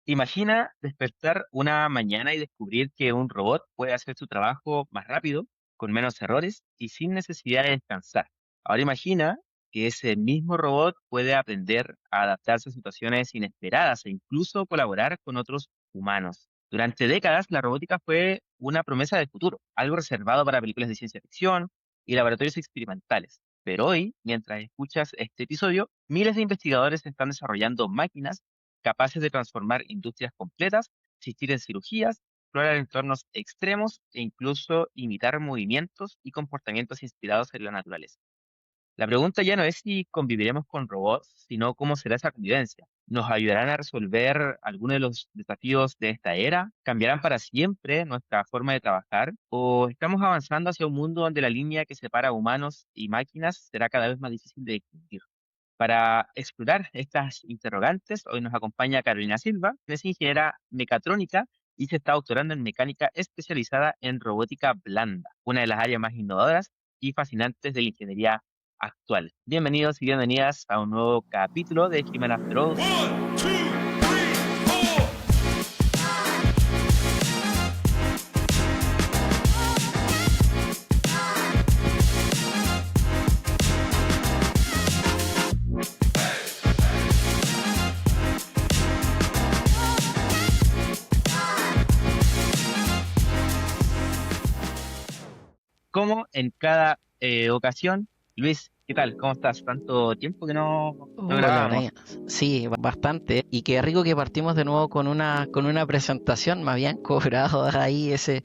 Imagina despertar una mañana y descubrir que un robot puede hacer su trabajo más rápido, con menos errores y sin necesidad de descansar. Ahora imagina que ese mismo robot puede aprender a adaptarse a situaciones inesperadas e incluso colaborar con otros humanos. Durante décadas, la robótica fue una promesa del futuro, algo reservado para películas de ciencia ficción y laboratorios experimentales. Pero hoy, mientras escuchas este episodio, miles de investigadores están desarrollando máquinas capaces de transformar industrias completas, asistir en cirugías, explorar entornos extremos e incluso imitar movimientos y comportamientos inspirados en la naturaleza. La pregunta ya no es si conviviremos con robots, sino cómo será esa convivencia. ¿Nos ayudarán a resolver algunos de los desafíos de esta era? ¿Cambiarán para siempre nuestra forma de trabajar? ¿O estamos avanzando hacia un mundo donde la línea que separa humanos y máquinas será cada vez más difícil de distinguir? Para explorar estas interrogantes, hoy nos acompaña Carolina Silva, que es ingeniera mecatrónica y se está doctorando en mecánica especializada en robótica blanda, una de las áreas más innovadoras y fascinantes de la ingeniería actual. Bienvenidos y bienvenidas a un nuevo capítulo de Human After All. One, two, three, four. Como en cada ocasión, Luis, ¿qué tal? ¿Cómo estás? Tanto tiempo que no Hola, grabábamos. Brian. Sí, bastante. Y qué rico que partimos de nuevo con una presentación. Me habían cobrado ahí ese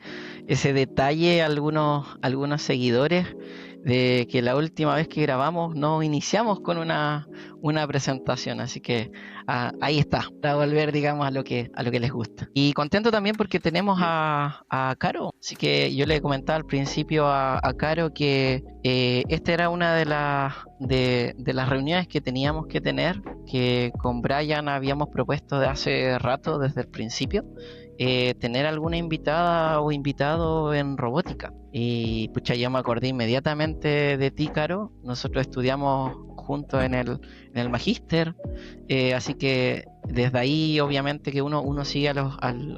detalle algunos seguidores de que la última vez que grabamos no iniciamos con una presentación. Así que ahí está, para volver, digamos, a lo que les gusta. Y contento también porque tenemos a Caro. Así que yo le comentaba al principio a Caro que esta era una de las reuniones que teníamos que tener, que con Brian habíamos propuesto de hace rato, desde el principio, tener alguna invitada o invitado en robótica. Y pucha, yo me acordé inmediatamente de ti, Caro. Nosotros estudiamos juntos en el magíster, así que desde ahí obviamente que uno sigue a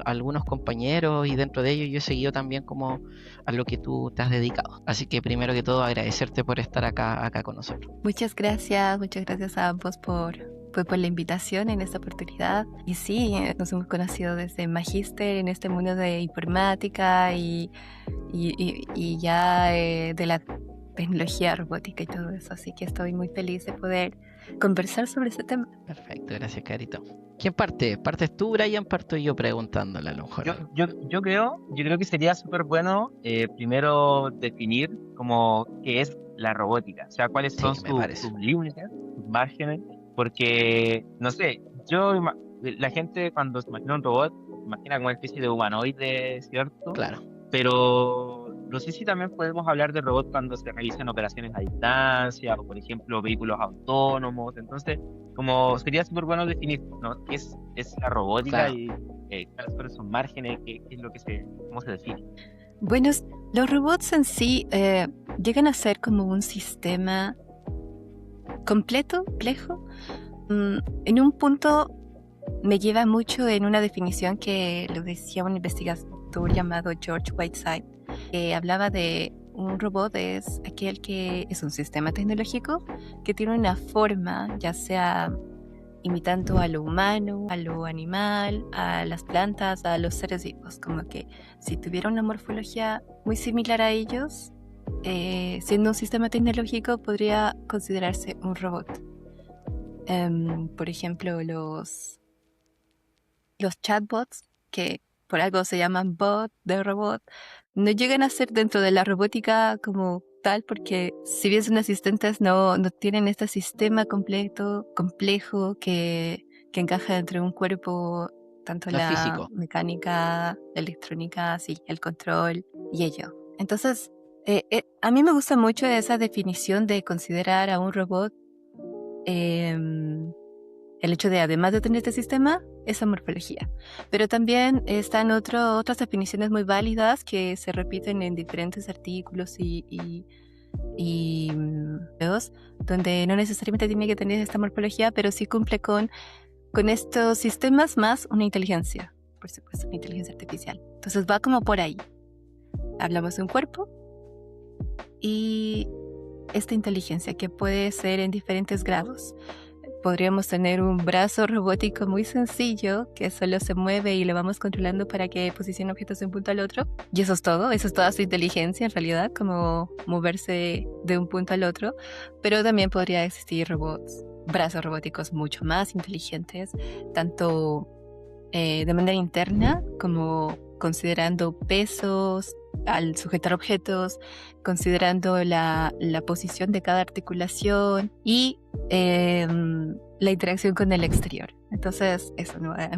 algunos compañeros, y dentro de ellos yo he seguido también como a lo que tú te has dedicado. Así que primero que todo agradecerte por estar acá con nosotros. Muchas gracias a ambos por la invitación en esta oportunidad. Y sí, nos hemos conocido desde Magíster en este mundo de informática y ya de la tecnología robótica y todo eso. Así que estoy muy feliz de poder conversar sobre este tema. Perfecto, gracias, Carito. ¿Quién parte? ¿Partes tú, Brian? Parto yo preguntándole a lo mejor Yo, algo. yo creo que sería súper bueno primero definir como qué es la robótica, o sea, cuáles son Sí, me sus parece. límites, sus márgenes, porque, no sé, la gente cuando se imagina un robot, se imagina como una especie de humanoide, ¿cierto? Claro. Pero no sé si también podemos hablar de robots cuando se realizan operaciones a distancia, o por ejemplo, vehículos autónomos, entonces, como sería súper bueno definir, ¿no? ¿Qué es la robótica Claro. y cuáles son esos márgenes, qué es lo que cómo se define? Bueno, los robots en sí llegan a ser como un sistema completo, complejo. En un punto me lleva mucho en una definición que lo decía un investigador llamado George Whiteside, que hablaba de un robot es aquel que es un sistema tecnológico que tiene una forma, ya sea imitando a lo humano, a lo animal, a las plantas, a los seres vivos, como que si tuviera una morfología muy similar a ellos, siendo un sistema tecnológico podría considerarse un robot. Por ejemplo, los chatbots, que por algo se llaman bot de robot, no llegan a ser dentro de la robótica como tal, porque si bien son asistentes, no tienen este sistema completo, complejo, que encaja dentro de un cuerpo, tanto No es la físico. mecánica, la electrónica, sí, el control y ello. Entonces, a mí me gusta mucho esa definición de considerar a un robot em, el hecho de, además de tener este sistema, esa morfología. Pero también están otras definiciones muy válidas que se repiten en diferentes artículos y videos, donde no necesariamente tiene que tener esta morfología, pero sí cumple con con estos sistemas más una inteligencia, por supuesto, una inteligencia artificial. Entonces va como por ahí. Hablamos de un cuerpo y esta inteligencia que puede ser en diferentes grados. Podríamos tener un brazo robótico muy sencillo que solo se mueve y lo vamos controlando para que posicione objetos de un punto al otro. Y eso es todo, eso es toda su inteligencia en realidad, como moverse de un punto al otro. Pero también podría existir robots, brazos robóticos mucho más inteligentes, tanto de manera interna como considerando pesos al sujetar objetos, considerando la posición de cada articulación y la interacción con el exterior. Entonces, eso, ¿no? Hay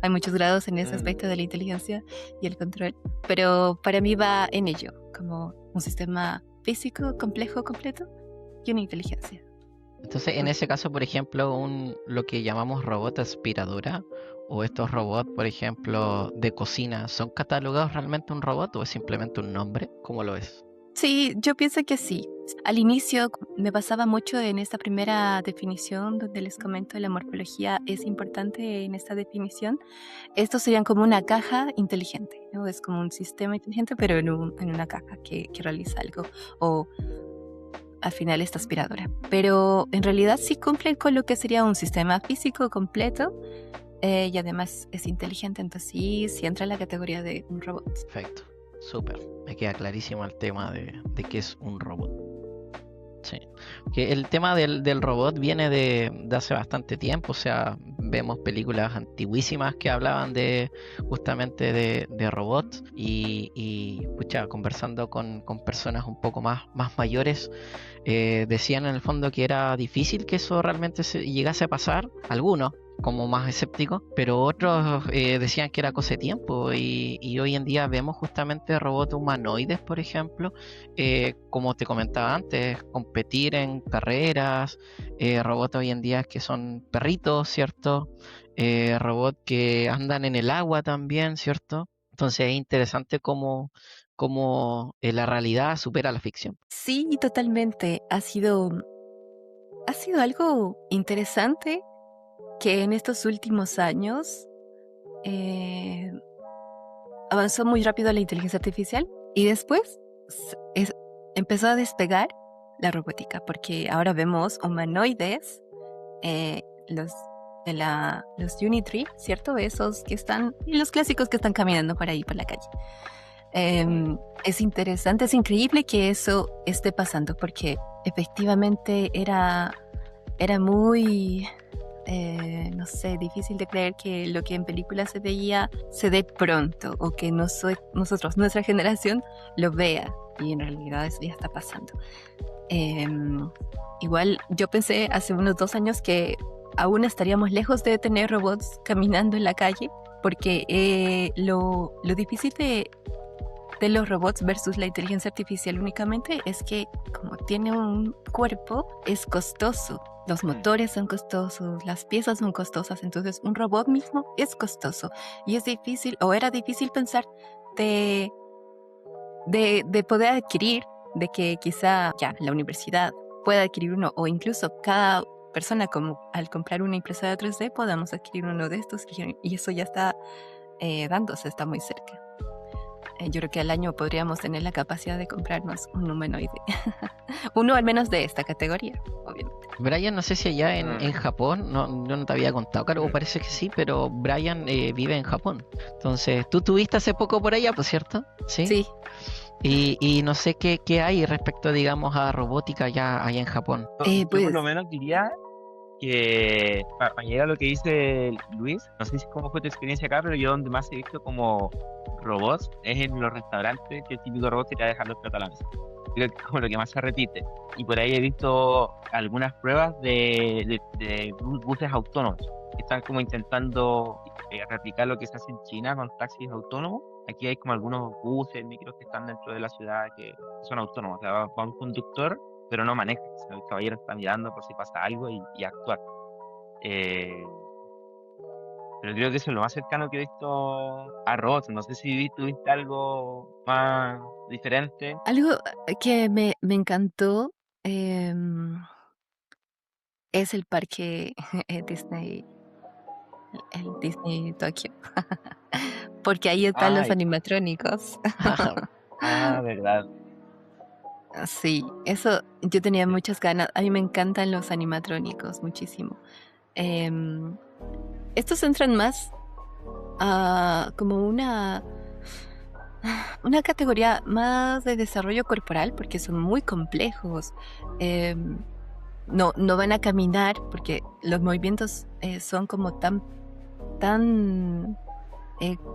muchos grados en ese aspecto de la inteligencia y el control, pero para mí va en ello, como un sistema físico complejo, completo y una inteligencia. Entonces, en ese caso, por ejemplo, lo que llamamos robot aspiradora o estos robots, por ejemplo, de cocina, ¿son catalogados realmente un robot o es simplemente un nombre? ¿Cómo lo es? Sí, yo pienso que sí. Al inicio me basaba mucho en esta primera definición donde les comento la morfología es importante en esta definición. Estos serían como una caja inteligente, ¿no? Es como un sistema inteligente, pero en una caja que realiza algo. O al final esta aspiradora. Pero en realidad sí cumplen con lo que sería un sistema físico completo y además es inteligente, entonces sí entra en la categoría de un robot. Perfecto, súper. Me queda clarísimo el tema de qué es un robot. Sí. Que el tema del robot viene de hace bastante tiempo, o sea, vemos películas antiguísimas que hablaban justamente de robots y pucha, conversando con personas un poco más mayores, decían en el fondo que era difícil que eso realmente se llegase a pasar, algunos como más escépticos, pero otros decían que era cosa de tiempo y hoy en día vemos justamente robots humanoides, por ejemplo, como te comentaba antes, competir en carreras, robots hoy en día que son perritos, ¿cierto? Robots que andan en el agua también, ¿cierto? Entonces es interesante cómo la realidad supera la ficción. Sí, totalmente. Ha sido algo interesante que en estos últimos años avanzó muy rápido la inteligencia artificial y después empezó a despegar la robótica, porque ahora vemos humanoides, los los Unitree, ¿cierto? Esos que están, los clásicos que están caminando por ahí por la calle. Es interesante, es increíble que eso esté pasando, porque efectivamente era muy, no sé, difícil de creer que lo que en películas se veía se dé pronto o que nosotros, nuestra generación, lo vea y en realidad eso ya está pasando. Igual yo pensé hace unos 2 años que aún estaríamos lejos de tener robots caminando en la calle, porque lo difícil de los robots versus la inteligencia artificial únicamente es que como tiene un cuerpo, es costoso. Los motores son costosos, las piezas son costosas, entonces un robot mismo es costoso y es difícil, o era difícil pensar de poder adquirir, de que quizá ya la universidad pueda adquirir uno, o incluso cada persona, como al comprar una impresora 3D podamos adquirir uno de estos, y eso ya está dándose, está muy cerca. Yo creo que al año podríamos tener la capacidad de comprarnos un humanoide. Uno al menos de esta categoría, obviamente. Brian, no sé si allá en Japón, yo no te había contado, claro, parece que sí, pero Brian vive en Japón. Entonces, tú tuviste hace poco por allá, ¿por cierto? Sí. Sí. Y no sé qué hay respecto, digamos, a robótica allá en Japón. Yo Pues por lo menos diría que para llegar a lo que dice Luis, no sé si cómo fue tu experiencia acá, pero yo donde más he visto como robots es en los restaurantes, que el típico robot que te va a dejar los platos a la mesa. Creo que es como lo que más se repite. Y por ahí he visto algunas pruebas de buses autónomos, que están como intentando replicar lo que se hace en China con taxis autónomos. Aquí hay como algunos buses, micros que están dentro de la ciudad que son autónomos. O sea, va un conductor, pero no maneja. O sea, el caballero está mirando por si pasa algo y actuar. Eh, pero creo que eso es lo más cercano que he visto a robots. No sé si tuviste algo más diferente. algo que me encantó es el parque Disney el Disney Tokio. Porque ahí están los Ay, animatrónicos. verdad. Sí, eso yo tenía muchas ganas. A mí me encantan los animatrónicos, muchísimo. Em, Estos entran más a como una categoría más de desarrollo corporal porque son muy complejos. Em, no van a caminar porque los movimientos son como tan,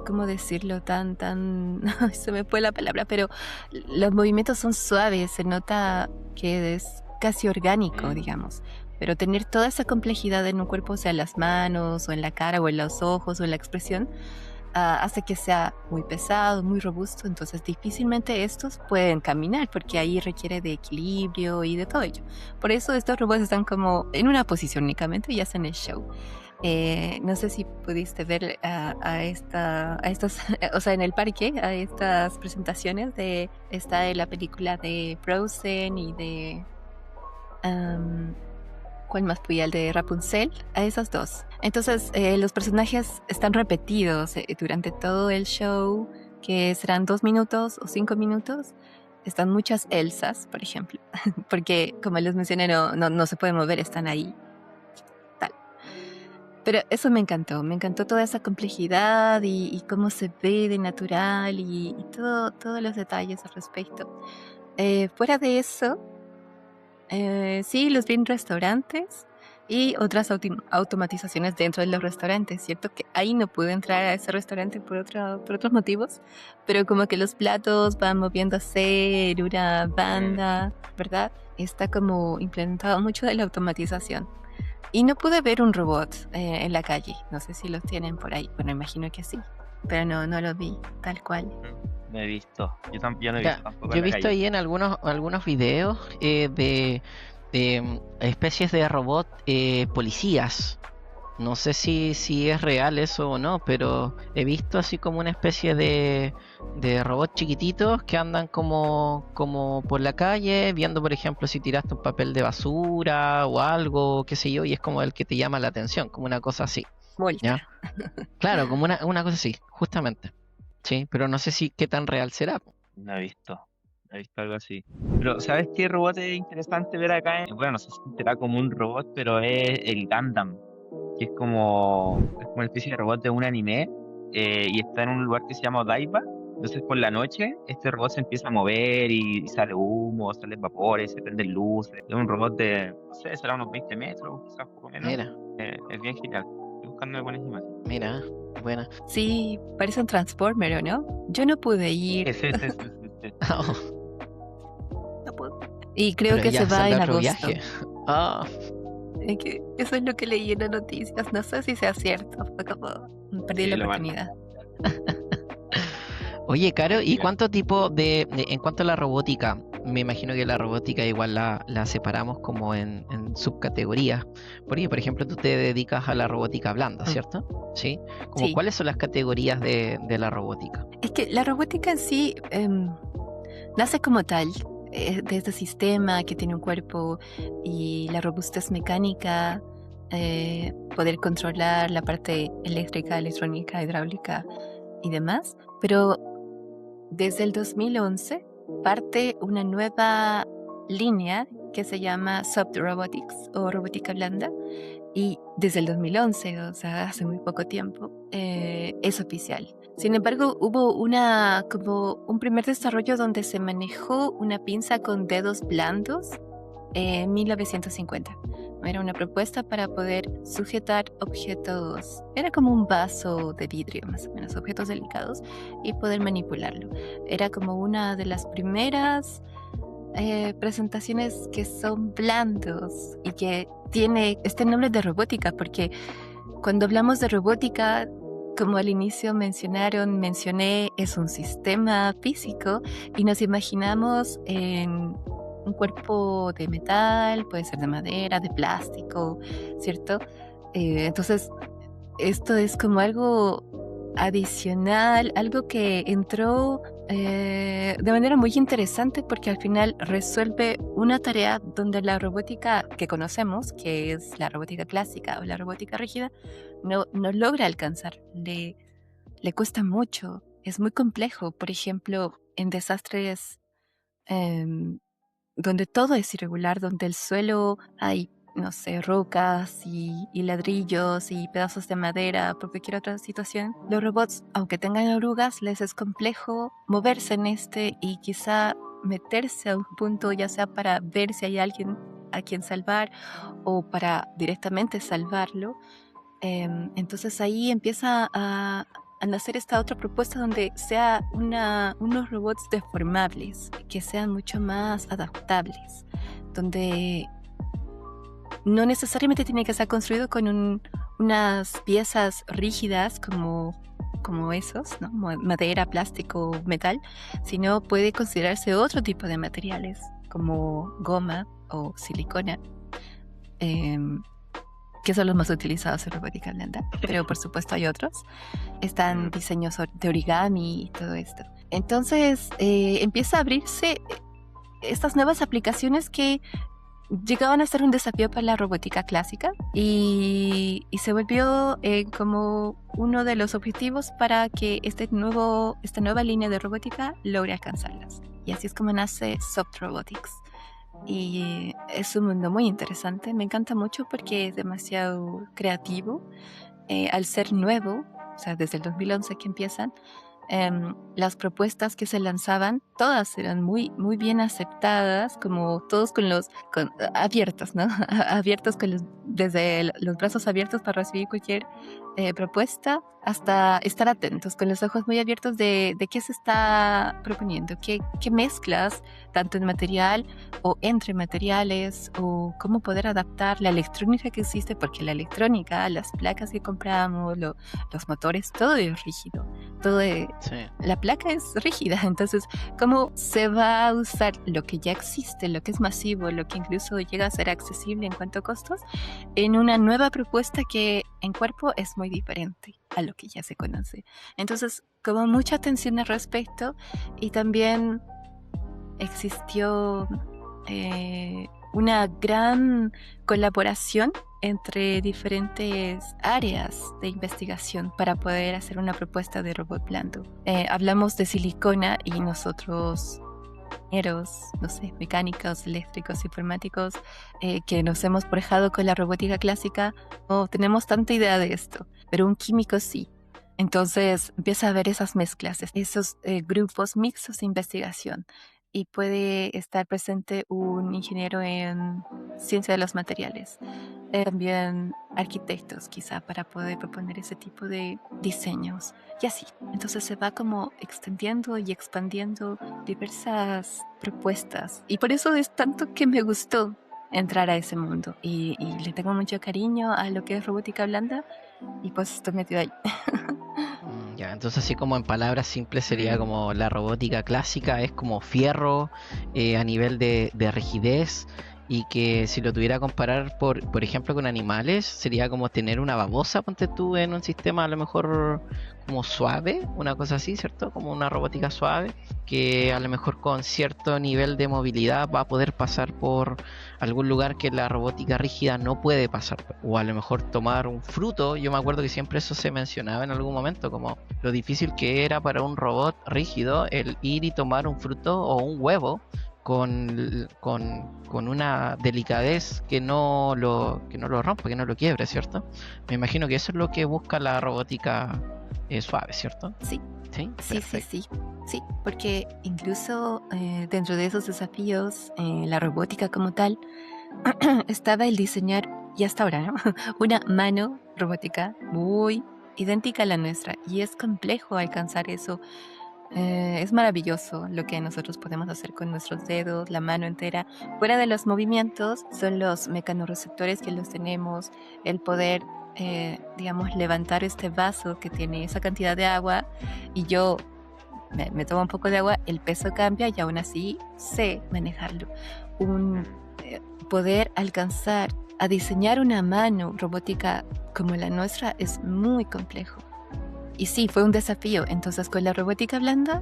¿cómo decirlo? Ay, se me fue la palabra, pero los movimientos son suaves, se nota que es casi orgánico, Mm, digamos. Pero tener toda esa complejidad en un cuerpo, o sea, en las manos, o en la cara, o en los ojos, o en la expresión, hace que sea muy pesado, muy robusto, entonces difícilmente estos pueden caminar porque ahí requiere de equilibrio y de todo ello. Por eso estos robots están como en una posición únicamente y hacen el show. No sé si pudiste ver a estas, o sea, en el parque, a estas presentaciones está de la película de Frozen y de, am, ¿cuál más fui? El de Rapunzel, a esas dos. Entonces, los personajes están repetidos durante todo el show, que serán 2 minutos o 5 minutos. Están muchas Elsas, por ejemplo, porque como les mencioné, no se pueden mover, están ahí, tal. Pero eso me encantó toda esa complejidad y cómo se ve de natural y todos los detalles al respecto. Fuera de eso, sí, los vi en restaurantes y otras automatizaciones dentro de los restaurantes, ¿cierto? Que ahí no pude entrar a ese restaurante por otros motivos, pero como que los platos van moviéndose en una mm. banda, ¿verdad? Está como implementado mucho de la automatización. Y no pude ver un robot en la calle, no sé si los tienen por ahí, bueno, imagino que sí, pero no lo vi tal cual. No he visto. Yo no he Ya, visto tampoco yo he en la visto calle. ahí en algunos videos de especies de robot policías. No sé si es real eso o no, pero he visto así como una especie de robots chiquititos que andan como por la calle, viendo por ejemplo si tiraste un papel de basura o algo, qué sé yo, y es como el que te llama la atención, como una cosa así, Multa. ¿ya? Claro, como una cosa así, justamente. Sí, pero no sé si qué tan real será. No he visto. No he visto algo así. Pero, ¿sabes qué robot es interesante ver acá? Bueno, no sé si será como un robot, pero es el Gundam, que es como una especie de robot de un anime, y está en un lugar que se llama Odaiba. Entonces, por la noche, este robot se empieza a mover y sale humo, salen vapores, se prenden luces. Es un robot de, no sé, será unos 20 metros, quizás poco menos. Mira, Es bien genial. Estoy buscando algunas imágenes. mira, buena. Sí, parece un Transformer, ¿o no? Yo no pude ir, Sí. no pude. Y creo Pero que se ya va en saldrá otro agosto. viaje. Ah, Eso es lo que leí en las noticias, no sé si sea cierto, fue como perdí Sí, la lo van. oportunidad. oye, Caro, ¿y Genial. cuánto tipo en cuanto a la robótica? Me imagino que la robótica igual la separamos como en subcategorías. Porque, por ejemplo, tú te dedicas a la robótica blanda, Mm, ¿cierto? ¿Sí? Como, sí, ¿cuáles son las categorías de la robótica? es que la robótica en sí nace como tal, de este sistema que tiene un cuerpo y la robustez mecánica, poder controlar la parte eléctrica, electrónica, hidráulica y demás. Pero desde el 2011 parte una nueva línea que se llama Soft Robotics o robótica blanda. Y desde el 2011, o sea, hace muy poco tiempo, es oficial. Sin embargo, hubo como un primer desarrollo donde se manejó una pinza con dedos blandos en 1950. Era una propuesta para poder sujetar objetos, era como un vaso de vidrio, más o menos, objetos delicados, y poder manipularlo. Era como una de las primeras presentaciones que son blandos y que tiene este nombre de robótica, porque cuando hablamos de robótica, como al inicio mencioné, es un sistema físico y nos imaginamos en un cuerpo de metal, puede ser de madera, de plástico, ¿cierto? Entonces, esto es como algo adicional, algo que entró de manera muy interesante porque al final resuelve una tarea donde la robótica que conocemos, que es la robótica clásica o la robótica rígida, no logra alcanzar, le cuesta mucho, es muy complejo. Por ejemplo, en desastres em, donde todo es irregular, donde el suelo hay, no sé, rocas y ladrillos y pedazos de madera, por cualquier otra situación, los robots, aunque tengan orugas, les es complejo moverse en y quizá meterse a un punto, ya sea para ver si hay alguien a quien salvar o para directamente salvarlo. Entonces ahí empieza a nacer esta otra propuesta donde sea unos robots deformables, que sean mucho más adaptables, donde no necesariamente tiene que ser construido con unas piezas rígidas como esos, ¿no? Madera, plástico, metal, sino puede considerarse otro tipo de materiales, como goma o silicona. em, que son los más utilizados en robótica blanda, pero por supuesto hay otros. Están diseños de origami y todo esto. Entonces empieza a abrirse estas nuevas aplicaciones que llegaban a ser un desafío para la robótica clásica y se volvió como uno de los objetivos para que esta nueva línea de robótica logre alcanzarlas. Y así es como nace Soft Robotics. Y es un mundo muy interesante, me encanta mucho porque es demasiado creativo. Al ser nuevo, o sea, desde el 2011 que empiezan, las propuestas que se lanzaban, todas eran muy, muy bien aceptadas, como todos abiertos, ¿no? Abiertos desde los brazos abiertos para recibir cualquier propuesta, hasta estar atentos, con los ojos muy abiertos de qué se está proponiendo, qué mezclas, tanto en material o entre materiales, o cómo poder adaptar la electrónica que existe, porque la electrónica, las placas que compramos, los motores, todo es rígido, Sí. la placa es rígida. Entonces, ¿cómo se va a usar lo que ya existe, lo que es masivo, lo que incluso llega a ser accesible en cuanto a costos, en una nueva propuesta que en cuerpo es muy diferente a lo que ya se conoce? Entonces, como mucha atención al respecto, y también existió una gran colaboración entre diferentes áreas de investigación para poder hacer una propuesta de robot blando. Hablamos de silicona y nosotros, ingenieros, no sé, mecánicos, eléctricos, informáticos, que nos hemos forjado con la robótica clásica, no tenemos tanta idea de esto, pero un químico sí. Entonces empieza a haber esas mezclas, esos grupos mixtos de investigación. Y puede estar presente un ingeniero en ciencia de los materiales, también arquitectos quizá, para poder proponer ese tipo de diseños. Y así, entonces se va como extendiendo y expandiendo diversas propuestas. Y por eso es tanto que me gustó entrar a ese mundo. Y le tengo mucho cariño a lo que es robótica blanda. Y pues estoy metido ahí. Ya, entonces así como en palabras simples sería como la robótica clásica es como fierro a nivel de rigidez, y que si lo tuviera a comparar por ejemplo con animales sería como tener una babosa, ponte tú, en un sistema a lo mejor como suave, una cosa así, ¿cierto? Como una robótica suave que a lo mejor con cierto nivel de movilidad va a poder pasar por algún lugar que la robótica rígida no puede pasar, o a lo mejor tomar un fruto. Yo me acuerdo que siempre eso se mencionaba en algún momento, como lo difícil que era para un robot rígido el ir y tomar un fruto o un huevo con una delicadez que no lo rompa, que no lo quiebre, ¿cierto? Me imagino que eso es lo que busca la robótica suave, ¿cierto? Sí. Sí, Sí, perfecto. sí, porque incluso dentro de esos desafíos, la robótica como tal, estaba el diseñar, y hasta ahora, ¿no? Una mano robótica muy idéntica a la nuestra, y es complejo alcanzar eso. Es maravilloso lo que nosotros podemos hacer con nuestros dedos, la mano entera. Fuera de los movimientos, son los mecanorreceptores que los tenemos, el poder, digamos, levantar este vaso que tiene esa cantidad de agua, y yo me tomo un poco de agua, el peso cambia y aún así sé manejarlo. Poder alcanzar a diseñar una mano robótica como la nuestra es muy complejo. Y sí, fue un desafío. Entonces, con la robótica blanda,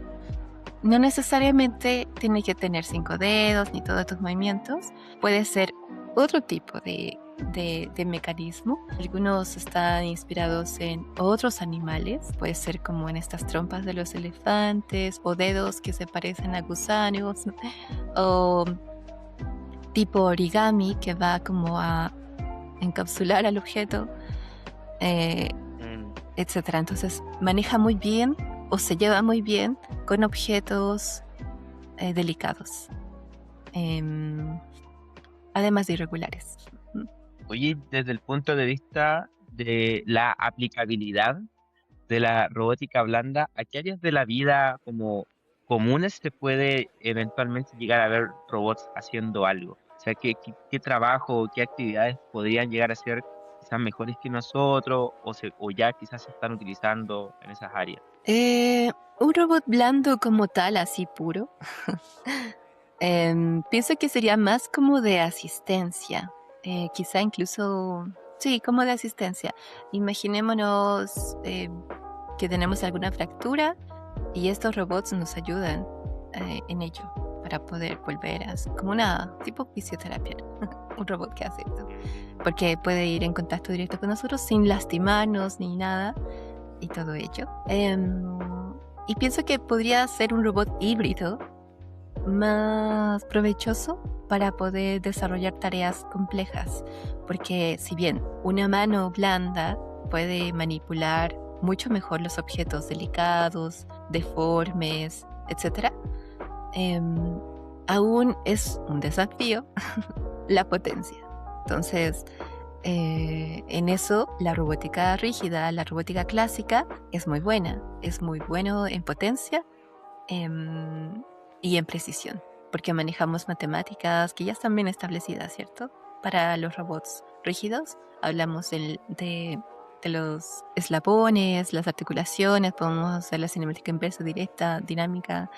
no necesariamente tiene que tener 5 dedos ni todos tus movimientos. Puede ser otro tipo de de mecanismo. Algunos están inspirados en otros animales, puede ser como en estas trompas de los elefantes o dedos que se parecen a gusanos o tipo origami que va como a encapsular al objeto, etcétera. Entonces maneja muy bien o se lleva muy bien con objetos delicados, además de irregulares. Oye, desde el punto de vista de la aplicabilidad de la robótica blanda, ¿a qué áreas de la vida como comunes se puede eventualmente llegar a ver robots haciendo algo? O sea, ¿qué trabajo o qué actividades podrían llegar a ser quizás mejores que nosotros o ya quizás se están utilizando en esas áreas? Un robot blando como tal, así puro, pienso que sería más como de asistencia, quizá incluso, sí, como de asistencia. Imaginémonos que tenemos alguna fractura y estos robots nos ayudan en ello para poder volver a como una tipo fisioterapia, un robot que hace esto, porque puede ir en contacto directo con nosotros sin lastimarnos ni nada y todo ello. Y pienso que podría ser un robot híbrido más provechoso para poder desarrollar tareas complejas, porque si bien una mano blanda puede manipular mucho mejor los objetos delicados, deformes, etc., aún es un desafío la potencia. Entonces, en eso la robótica rígida, la robótica clásica es muy buena, es muy bueno en potencia y en precisión, porque manejamos matemáticas que ya están bien establecidas, ¿cierto? Para los robots rígidos hablamos de los eslabones, las articulaciones, podemos hacer la cinemática inversa, directa, dinámica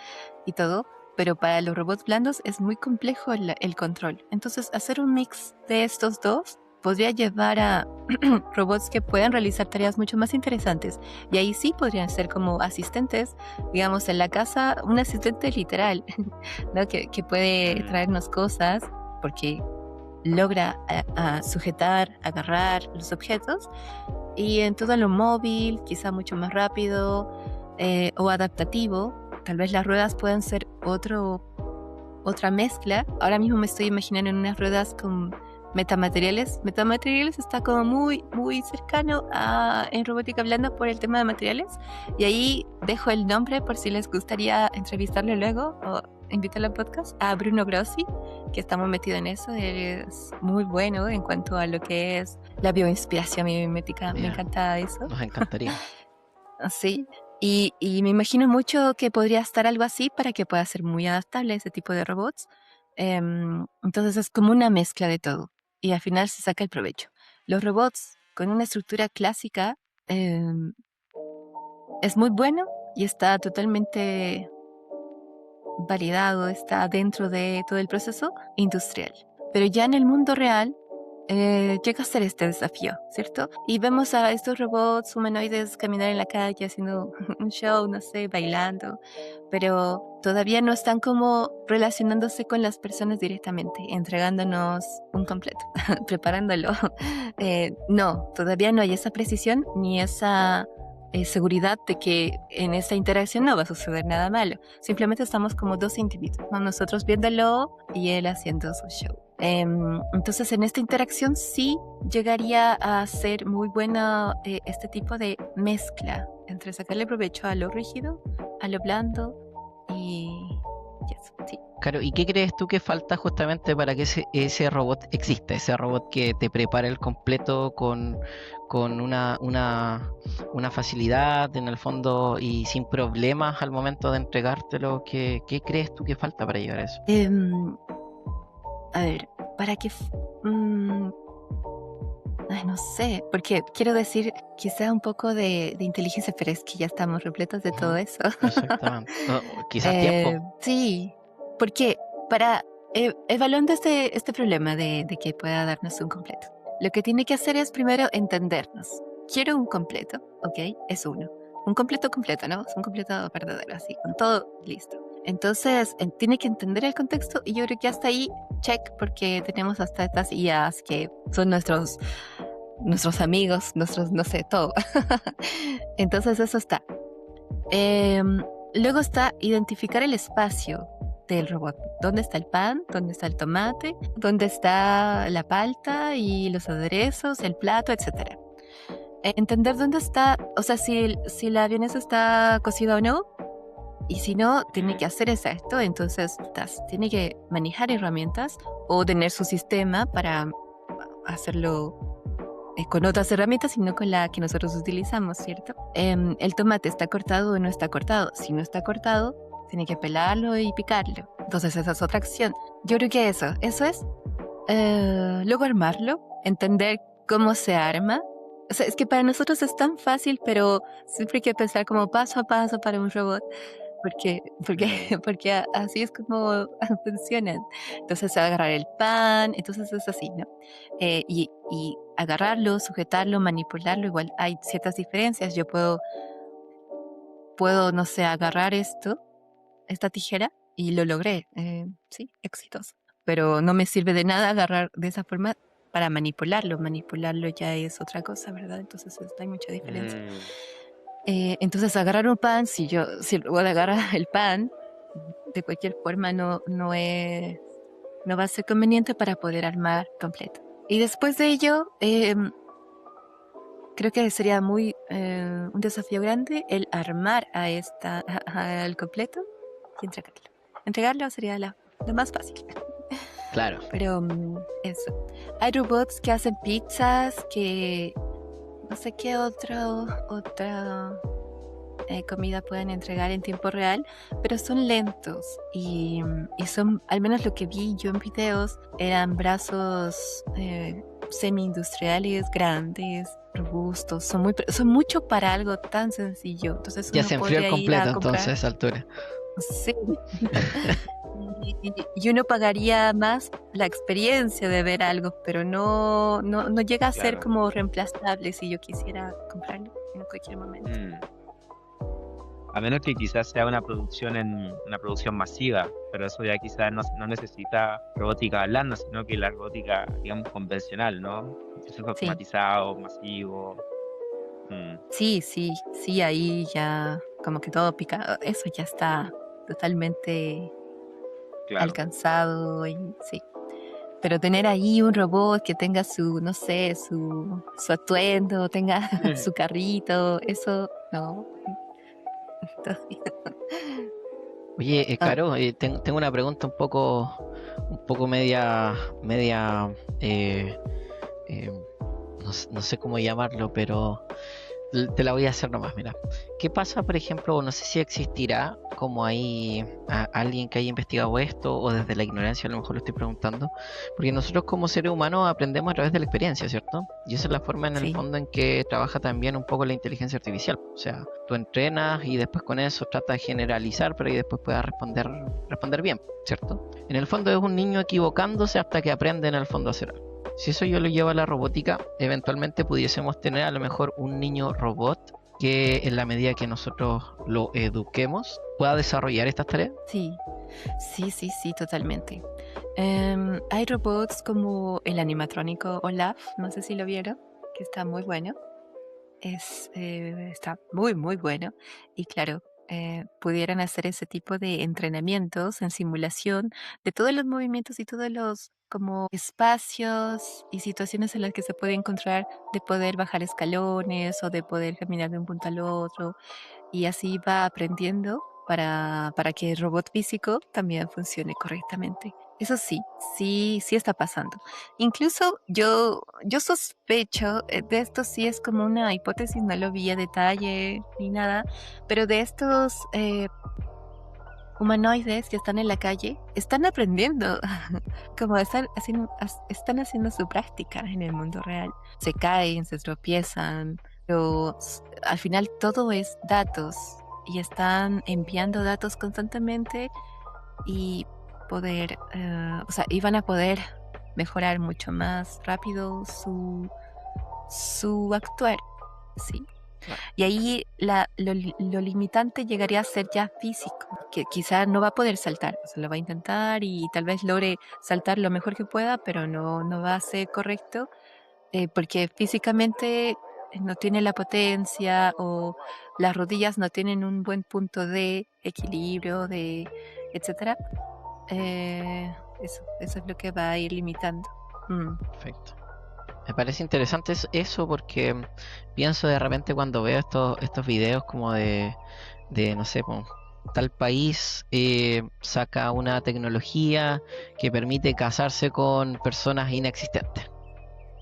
y todo, pero para los robots blandos es muy complejo el control. Entonces, hacer un mix de estos dos podría llevar a robots que puedan realizar tareas mucho más interesantes. Y ahí sí podrían ser como asistentes, digamos, en la casa, un asistente literal, ¿no? Que puede traernos cosas porque logra a sujetar, agarrar los objetos, y en todo lo móvil, quizá mucho más rápido o adaptativo. Tal vez las ruedas puedan ser otra mezcla. Ahora mismo me estoy imaginando en unas ruedas con metamateriales. Metamateriales está como muy, muy cercano en robótica blanda por el tema de materiales. Y ahí dejo el nombre por si les gustaría entrevistarlo luego o invitarlo al podcast, a Bruno Grossi, que estamos metidos en eso. Él es muy bueno en cuanto a lo que es la bioinspiración mimética. Me encanta eso. Nos encantaría. Sí. Y me imagino mucho que podría estar algo así para que pueda ser muy adaptable ese tipo de robots. Entonces es como una mezcla de todo y al final se saca el provecho. Los robots con una estructura clásica es muy bueno y está totalmente validado, está dentro de todo el proceso industrial. Pero ya en el mundo real llega a ser este desafío, ¿cierto? Y vemos a estos robots humanoides caminar en la calle haciendo un show, no sé, bailando, pero todavía no están como relacionándose con las personas directamente, entregándonos un completo, preparándolo. No, todavía no hay esa precisión ni esa seguridad de que en esta interacción no va a suceder nada malo. Simplemente estamos como dos individuos, ¿no? Nosotros viéndolo y él haciendo su show. Entonces en esta interacción sí llegaría a ser muy buena este tipo de mezcla entre sacarle provecho a lo rígido, a lo blando y eso, sí. Claro, ¿y qué crees tú que falta justamente para que ese robot exista? Ese robot que te prepara el completo con una facilidad en el fondo y sin problemas al momento de entregártelo. ¿Qué crees tú que falta para llegar a eso? A ver, para que... no sé, porque quiero decir quizá un poco de inteligencia, pero es que ya estamos repletos de todo eso. Exactamente. Quizás tiempo. Sí, porque para evaluando este problema de que pueda darnos un completo, lo que tiene que hacer es primero entendernos. Quiero un completo, ¿ok? Es uno. Un completo, ¿no? Es un completo verdadero, así, con todo listo. Entonces, tiene que entender el contexto y yo creo que hasta ahí check porque tenemos hasta estas IAs que son nuestros amigos, nuestros, no sé, todo. Entonces eso está. Luego está identificar el espacio del robot. ¿Dónde está el pan? ¿Dónde está el tomate? ¿Dónde está la palta y los aderezos, el plato, etcétera? Entender dónde está, o sea, si la vienesa está cocida o no, y si no, tiene que hacer esto, entonces tiene que manejar herramientas o tener su sistema para hacerlo con otras herramientas y no con la que nosotros utilizamos, ¿cierto? El tomate está cortado o no está cortado. Si no está cortado, tiene que pelarlo y picarlo. Entonces esa es otra acción. Yo creo que eso es. Luego armarlo, entender cómo se arma. O sea, es que para nosotros es tan fácil, pero siempre hay que pensar como paso a paso para un robot. Porque así es como funcionan. Entonces agarrar el pan, entonces es así, ¿no? Y agarrarlo, sujetarlo, manipularlo, igual hay ciertas diferencias. Yo puedo, no sé, agarrar esta tijera y lo logré, sí, exitoso. Pero no me sirve de nada agarrar de esa forma para manipularlo. Manipularlo ya es otra cosa, ¿verdad? Entonces hay mucha diferencia. Entonces agarrar un pan, si el robot agarra el pan, de cualquier forma no va a ser conveniente para poder armar completo. Y después de ello, creo que sería un desafío grande el armar al completo y entregarlo. Entregarlo sería lo más fácil. Claro. Pero eso. Hay robots que hacen pizzas, que no sé qué otra comida pueden entregar en tiempo real, pero son lentos y son, al menos lo que vi yo en videos, eran brazos semi-industriales, grandes, robustos, son mucho para algo tan sencillo. Entonces Ya uno se enfrió el podría ir a completo comprar. entonces a esa altura. Sí. Y uno pagaría más la experiencia de ver algo, pero no llega a ser Claro. como reemplazable si yo quisiera comprarlo en cualquier momento. A menos que quizás sea una producción masiva, pero eso ya quizás no necesita robótica blanda, sino que la robótica, digamos, convencional, ¿no? Procesos automatizados, masivos. Sí, ahí ya como que todo picado, eso ya está totalmente Claro. alcanzado y sí. Pero tener ahí un robot que tenga su, no sé, su atuendo, tenga su carrito, eso no. Oye, Caro, tengo una pregunta un poco media, no sé cómo llamarlo, pero te la voy a hacer nomás, mira. ¿Qué pasa, por ejemplo, no sé si existirá como ahí alguien que haya investigado esto o desde la ignorancia a lo mejor lo estoy preguntando? Porque nosotros como seres humanos aprendemos a través de la experiencia, ¿cierto? Y esa es la forma en el fondo en que trabaja también un poco la inteligencia artificial. O sea, tú entrenas y después con eso trata de generalizar, pero ahí después pueda responder bien, ¿cierto? En el fondo es un niño equivocándose hasta que aprende en el fondo a hacer algo. Si eso yo lo llevo a la robótica, eventualmente pudiésemos tener a lo mejor un niño robot que en la medida que nosotros lo eduquemos pueda desarrollar estas tareas. Sí, totalmente. Hay robots como el animatrónico Olaf, no sé si lo vieron, que está muy bueno. Está muy, muy bueno. Y claro, pudieran hacer ese tipo de entrenamientos en simulación de todos los movimientos y todos los como espacios y situaciones en las que se puede encontrar, de poder bajar escalones o de poder caminar de un punto al otro, y así va aprendiendo para que el robot físico también funcione correctamente. Eso sí está pasando. Incluso yo sospecho, de esto sí es como una hipótesis, no lo vi a detalle ni nada, pero de estos humanoides que están en la calle, están aprendiendo, como están haciendo su práctica en el mundo real. Se caen, se tropiezan, pero al final todo es datos y están enviando datos constantemente y y van a poder mejorar mucho más rápido su actuar, sí. Claro. Y ahí lo limitante llegaría a ser ya físico, que quizás no va a poder saltar, o sea, lo va a intentar y tal vez logre saltar lo mejor que pueda, pero no va a ser correcto, porque físicamente no tiene la potencia o las rodillas no tienen un buen punto de equilibrio, etcétera. Eso es lo que va a ir limitando. Perfecto. Me parece interesante eso porque pienso de repente cuando veo estos videos como de no sé, po, tal país saca una tecnología que permite casarse con personas inexistentes,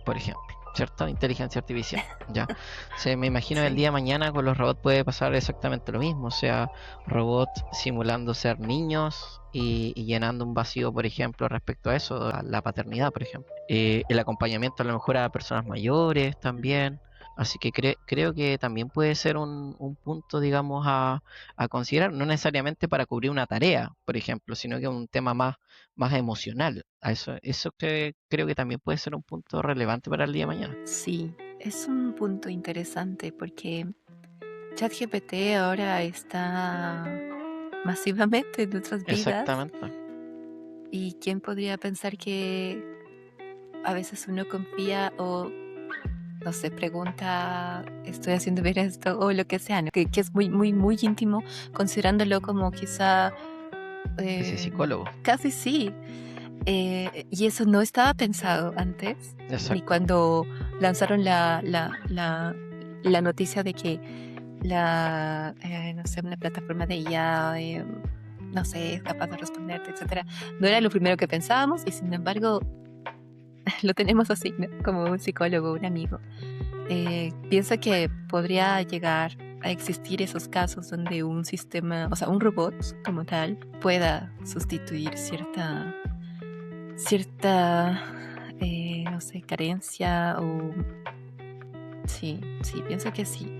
por ejemplo, ¿cierto? Inteligencia artificial, ya. O sea, me imagino el Sí. día de mañana con los robots puede pasar exactamente lo mismo, o sea, robots simulando ser niños y llenando un vacío, por ejemplo, respecto a eso, a la paternidad, por ejemplo. El acompañamiento a lo mejor a personas mayores también. Así que creo que también puede ser un punto, digamos, a considerar, no necesariamente para cubrir una tarea, por ejemplo, sino que un tema más emocional. Eso que creo que también puede ser un punto relevante para el día de mañana. Sí, es un punto interesante porque ChatGPT ahora está masivamente en nuestras vidas Exactamente. y quién podría pensar que a veces uno confía o no sé, pregunta, estoy haciendo bien esto o lo que sea, ¿no? Que es muy íntimo, considerándolo como quizá Ese psicólogo. casi sí. Y eso no estaba pensado antes, ni Exacto. cuando lanzaron la noticia de que no sé, una plataforma de IA, no sé, es capaz de responderte, etcétera. No era lo primero que pensábamos y sin embargo lo tenemos así, ¿no? Como un psicólogo, un amigo. Pienso que podría llegar a existir esos casos donde un sistema, o sea, un robot como tal, pueda sustituir cierta, no sé, carencia o... Sí, pienso que sí.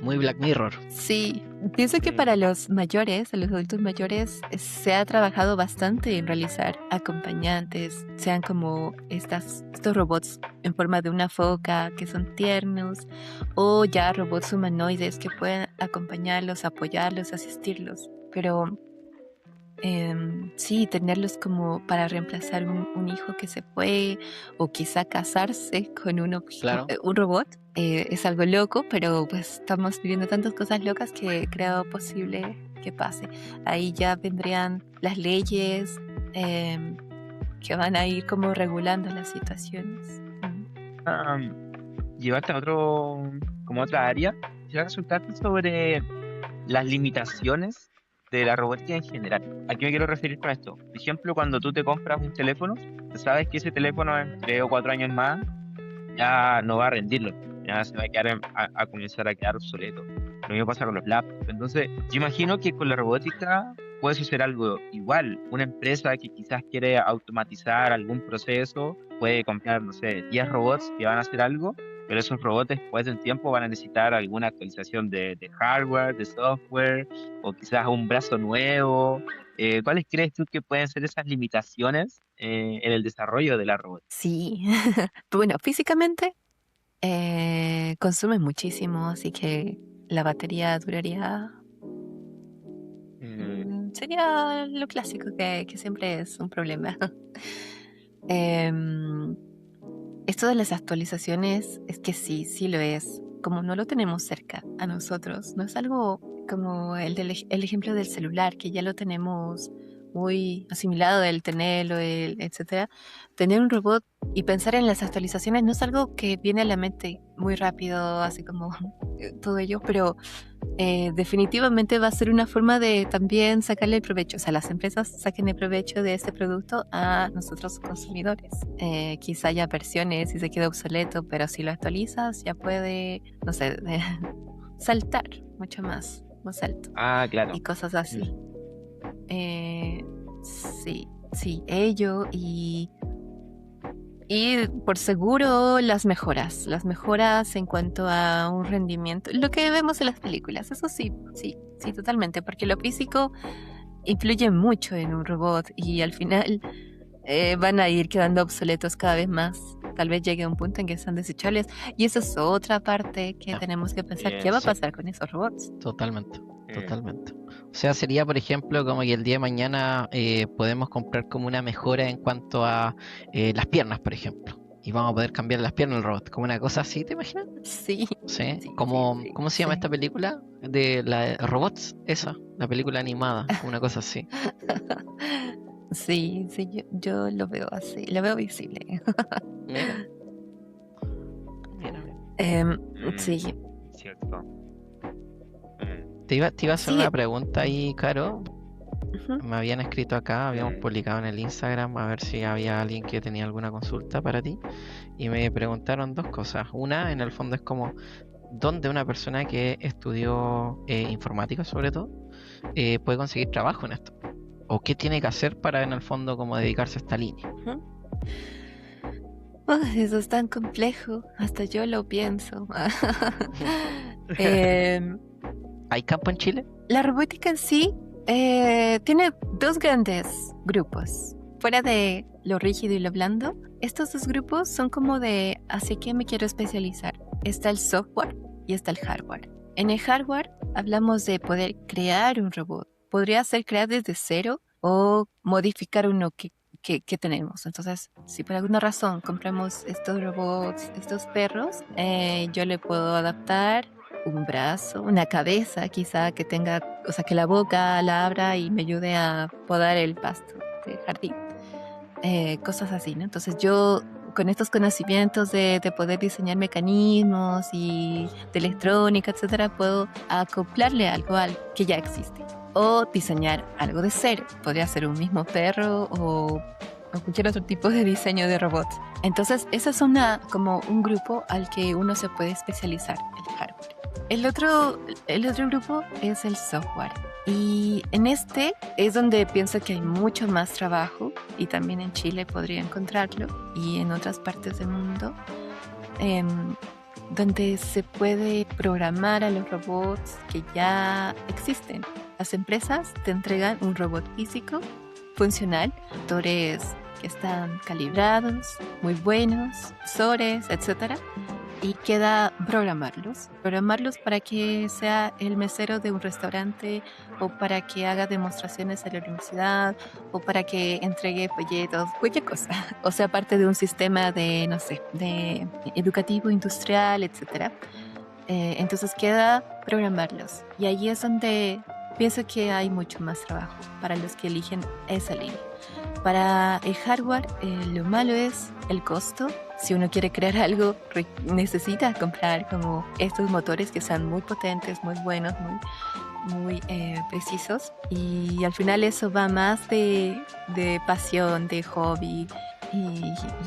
Muy Black Mirror. Sí, pienso que para los mayores, a los adultos mayores, se ha trabajado bastante en realizar acompañantes, sean como estos robots en forma de una foca que son tiernos, o ya robots humanoides que pueden acompañarlos, apoyarlos, asistirlos. Pero sí, tenerlos como para reemplazar un hijo que se fue o quizá casarse con Claro. un robot es algo loco, pero pues estamos viviendo tantas cosas locas que creo posible que pase. Ahí ya vendrían las leyes que van a ir como regulando las situaciones. Llevarte a como otra área, quisiera consultarte sobre las limitaciones de la robótica en general. ¿A qué me quiero referir con esto? Por ejemplo, cuando tú te compras un teléfono, sabes que ese teléfono en 3 o 4 años más ya no va a rendirlo, ya se va a a comenzar a quedar obsoleto. Lo mismo pasa con los laptops. Entonces, yo imagino que con la robótica puede suceder algo igual. Una empresa que quizás quiere automatizar algún proceso puede comprar, no sé, 10 robots que van a hacer algo, pero esos robots después de un tiempo van a necesitar alguna actualización de hardware, de software, o quizás un brazo nuevo. ¿Cuáles crees tú que pueden ser esas limitaciones en el desarrollo de la robótica? Sí, bueno, físicamente consume muchísimo, así que la batería duraría... sería lo clásico que siempre es un problema. Em, Esto de las actualizaciones es que sí lo es. Como no lo tenemos cerca a nosotros, no es algo como el ejemplo del celular, que ya lo tenemos muy asimilado, el tenerlo, etcétera. Tener un robot y pensar en las actualizaciones no es algo que viene a la mente muy rápido, así como todo ello, pero definitivamente va a ser una forma de también sacarle el provecho, o sea, las empresas saquen el provecho de este producto a nosotros consumidores. Quizá haya versiones y se queda obsoleto, pero si lo actualizas ya puede, no sé, saltar mucho más alto Ah, claro. y cosas así. Sí, ello y por seguro las mejoras en cuanto a un rendimiento, lo que vemos en las películas, eso sí, totalmente, porque lo físico influye mucho en un robot y al final van a ir quedando obsoletos cada vez más tal vez llegue a un punto en que sean desechables. Y esa es otra parte que tenemos que pensar, ¿qué va a Sí. pasar con esos robots? Totalmente. O sea, sería, por ejemplo, como que el día de mañana podemos comprar como una mejora en cuanto a las piernas, por ejemplo. Y vamos a poder cambiar las piernas del robot, como una cosa así, ¿te imaginas? Sí, Sí. sí, Como, sí, ¿cómo se llama sí. esta película? De la Robots, esa, la película animada, una cosa así. Sí, sí, yo lo veo así, lo veo visible. Mira. Mira. Sí, Cierto. Te iba a hacer sí. una pregunta ahí, Caro. Ujú. Me habían escrito acá, habíamos Mm. publicado en el Instagram a ver si había alguien que tenía alguna consulta para ti. Y me preguntaron dos cosas. Una, en el fondo, es como, ¿dónde una persona que estudió informática, sobre todo, puede conseguir trabajo en esto? ¿O qué tiene que hacer para, en el fondo, como dedicarse a esta línea? Eso es tan complejo, hasta yo lo pienso. Em, ¿Hay campo en Chile? la robótica en sí tiene dos grandes grupos. Fuera de lo rígido y lo blando, estos dos grupos son como de hacia qué me quiero especializar. Está el software y está el hardware. En el hardware hablamos de poder crear un robot. Podría ser crear desde cero o modificar uno que tenemos. Entonces, si por alguna razón compramos estos robots, estos perros, yo le puedo adaptar un brazo, una cabeza quizá que tenga, o sea, que la boca la abra y me ayude a podar el pasto del jardín. Cosas así, ¿no? Entonces yo con estos conocimientos de poder diseñar mecanismos y de electrónica, etcétera, puedo acoplarle algo al que ya existe. O diseñar algo de cero. Podría ser un mismo perro o cualquier otro tipo de diseño de robots. Entonces, esa es como un grupo al que uno se puede especializar, el hardware. El otro grupo es el software. Y en este es donde pienso que hay mucho más trabajo, y también en Chile podría encontrarlo, y en otras partes del mundo, donde se puede programar a los robots que ya existen. Las empresas te entregan un robot físico, funcional, motores que están calibrados, muy buenos, sensores, etcétera. Y queda programarlos para que sea el mesero de un restaurante o para que haga demostraciones en la universidad o para que entregue folletos, cualquier cosa. O sea, parte de un sistema de, no sé, de educativo, industrial, etcétera. Entonces queda programarlos. Y ahí es donde pienso que hay mucho más trabajo para los que eligen esa línea. Para el hardware, lo malo es el costo. Si uno quiere crear algo, necesita comprar como estos motores que sean muy potentes, muy buenos, muy precisos. Y al final eso va más de pasión, de hobby. Y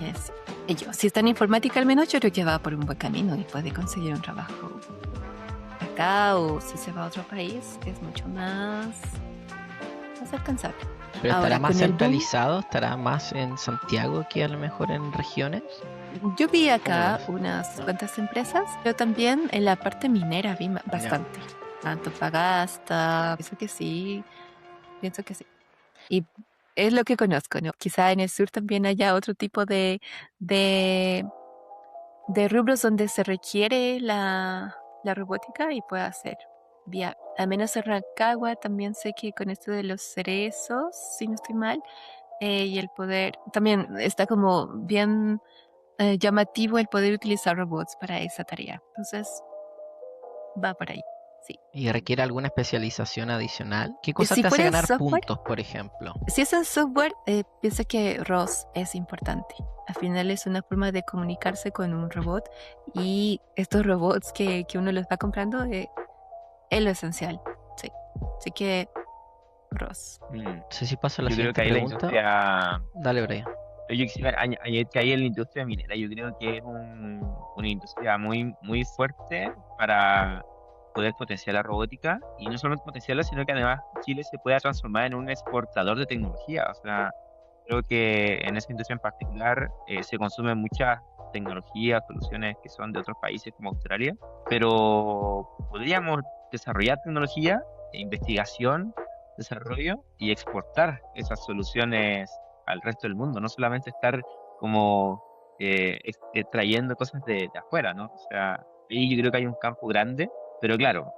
es ello. Si está en informática al menos, yo creo que va por un buen camino y puede conseguir un trabajo acá, o si se va a otro país, es mucho más alcanzable. ¿Pero Ahora, estará más con el boom, centralizado? ¿Estará más en Santiago que a lo mejor en regiones? yo vi acá ¿Cómo unas cuantas empresas, pero también en la parte minera vi bastante. Antofagasta, pienso que sí. Y es lo que conozco, ¿no? Quizá en el sur también haya otro tipo de, de rubros donde se requiere la robótica y pueda ser viable. Al menos en Rancagua también sé que con esto de los cerezos, si no estoy mal, y el poder, también está como bien llamativo el poder utilizar robots para esa tarea. Entonces, va por ahí, sí. ¿Y requiere alguna especialización adicional? ¿Qué cosa Si te hace fuera ganar software, puntos, por ejemplo? si es en software, pienso que ROS es importante. Al final es una forma de comunicarse con un robot y estos robots que uno los va comprando es lo esencial. Sí. Así que ROS. No sé si paso a la Yo creo siguiente que ahí la pregunta. industria, Dale, Brian. yo quisiera añadir que ahí en la industria minera, yo creo que es una industria muy, muy fuerte para poder potenciar la robótica, y no solo potenciarla, sino que además Chile se pueda transformar en un exportador de tecnología. O sea, creo que en esa industria en particular se consumen muchas tecnologías, soluciones que son de otros países como Australia, pero podríamos desarrollar tecnología, investigación, desarrollo y exportar esas soluciones al resto del mundo, no solamente estar como trayendo cosas de afuera, ¿no? O sea, ahí yo creo que hay un campo grande, pero claro,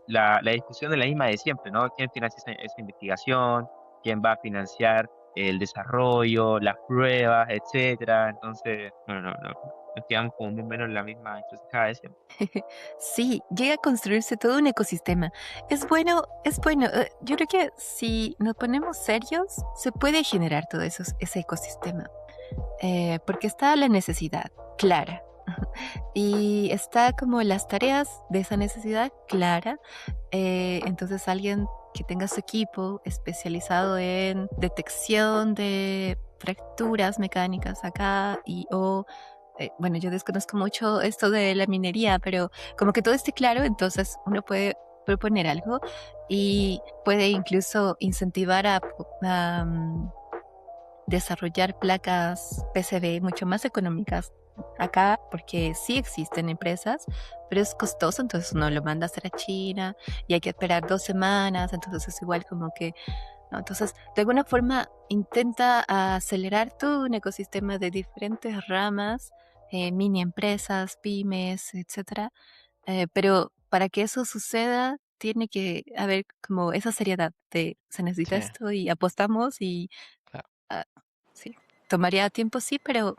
la discusión es la misma de siempre, ¿no? ¿Quién financia esa investigación? ¿Quién va a financiar el desarrollo, las pruebas, etcétera? Entonces, no, nos quedamos como más o menos en la misma encrucijada de siempre. Sí, llega a construirse todo un ecosistema. Es bueno. Yo creo que si nos ponemos serios, se puede generar todo eso, ese ecosistema. Porque está la necesidad clara. Y está como las tareas de esa necesidad clara. Entonces alguien que tenga su equipo especializado en detección de fracturas mecánicas acá bueno, yo desconozco mucho esto de la minería, pero como que todo esté claro, entonces uno puede proponer algo y puede incluso incentivar a desarrollar placas PCB mucho más económicas acá, porque sí existen empresas, pero es costoso, entonces uno lo manda a hacer a China y hay que esperar 2 semanas, entonces es igual como que, ¿no? Entonces, de alguna forma intenta acelerar todo un ecosistema de diferentes ramas, mini empresas, pymes, etcétera. Pero para que eso suceda, tiene que haber como esa seriedad de se necesita Sí, esto y apostamos y claro. Ah, sí, tomaría tiempo, sí, pero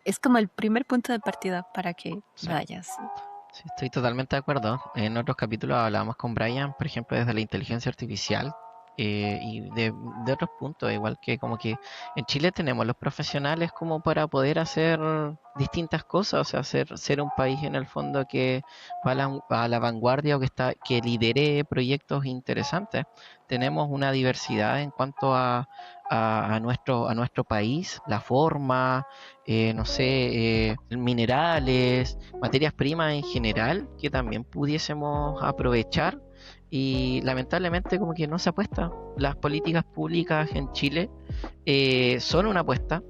es como el primer punto de partida para que Sí. vayas. Sí, estoy totalmente de acuerdo. En otros capítulos hablábamos con Brian, por ejemplo, desde la inteligencia artificial y de otros puntos, igual que como que en Chile tenemos los profesionales como para poder hacer distintas cosas, o sea, ser un país en el fondo que va a la vanguardia o que lidere proyectos interesantes. Tenemos una diversidad en cuanto a nuestro país, la forma, no sé, minerales, materias primas en general que también pudiésemos aprovechar y lamentablemente como que no se apuesta. Las políticas públicas en Chile son una apuesta.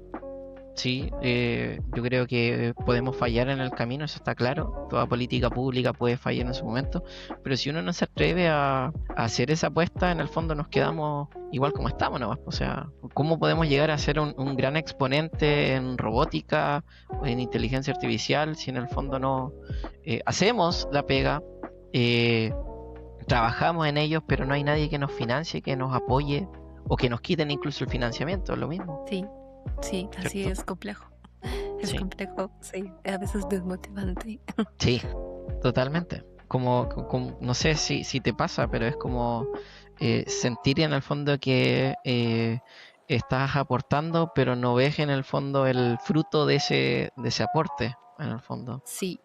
Sí, yo creo que podemos fallar en el camino, eso está claro. Toda política pública puede fallar en su momento, pero si uno no se atreve a hacer esa apuesta, en el fondo nos quedamos igual como estamos, ¿no? O sea, ¿cómo podemos llegar a ser un gran exponente en robótica o en inteligencia artificial si en el fondo no hacemos la pega, eh, trabajamos en ellos, pero no hay nadie que nos financie, que nos apoye o que nos quiten incluso el financiamiento, es lo mismo, Sí, sí, así ¿cierto? es complejo. Es Sí. complejo, sí, a veces desmotivante. Sí, totalmente. No sé si te pasa, pero es como sentir en el fondo que estás aportando, pero no ves en el fondo el fruto de ese aporte, en el fondo. Sí,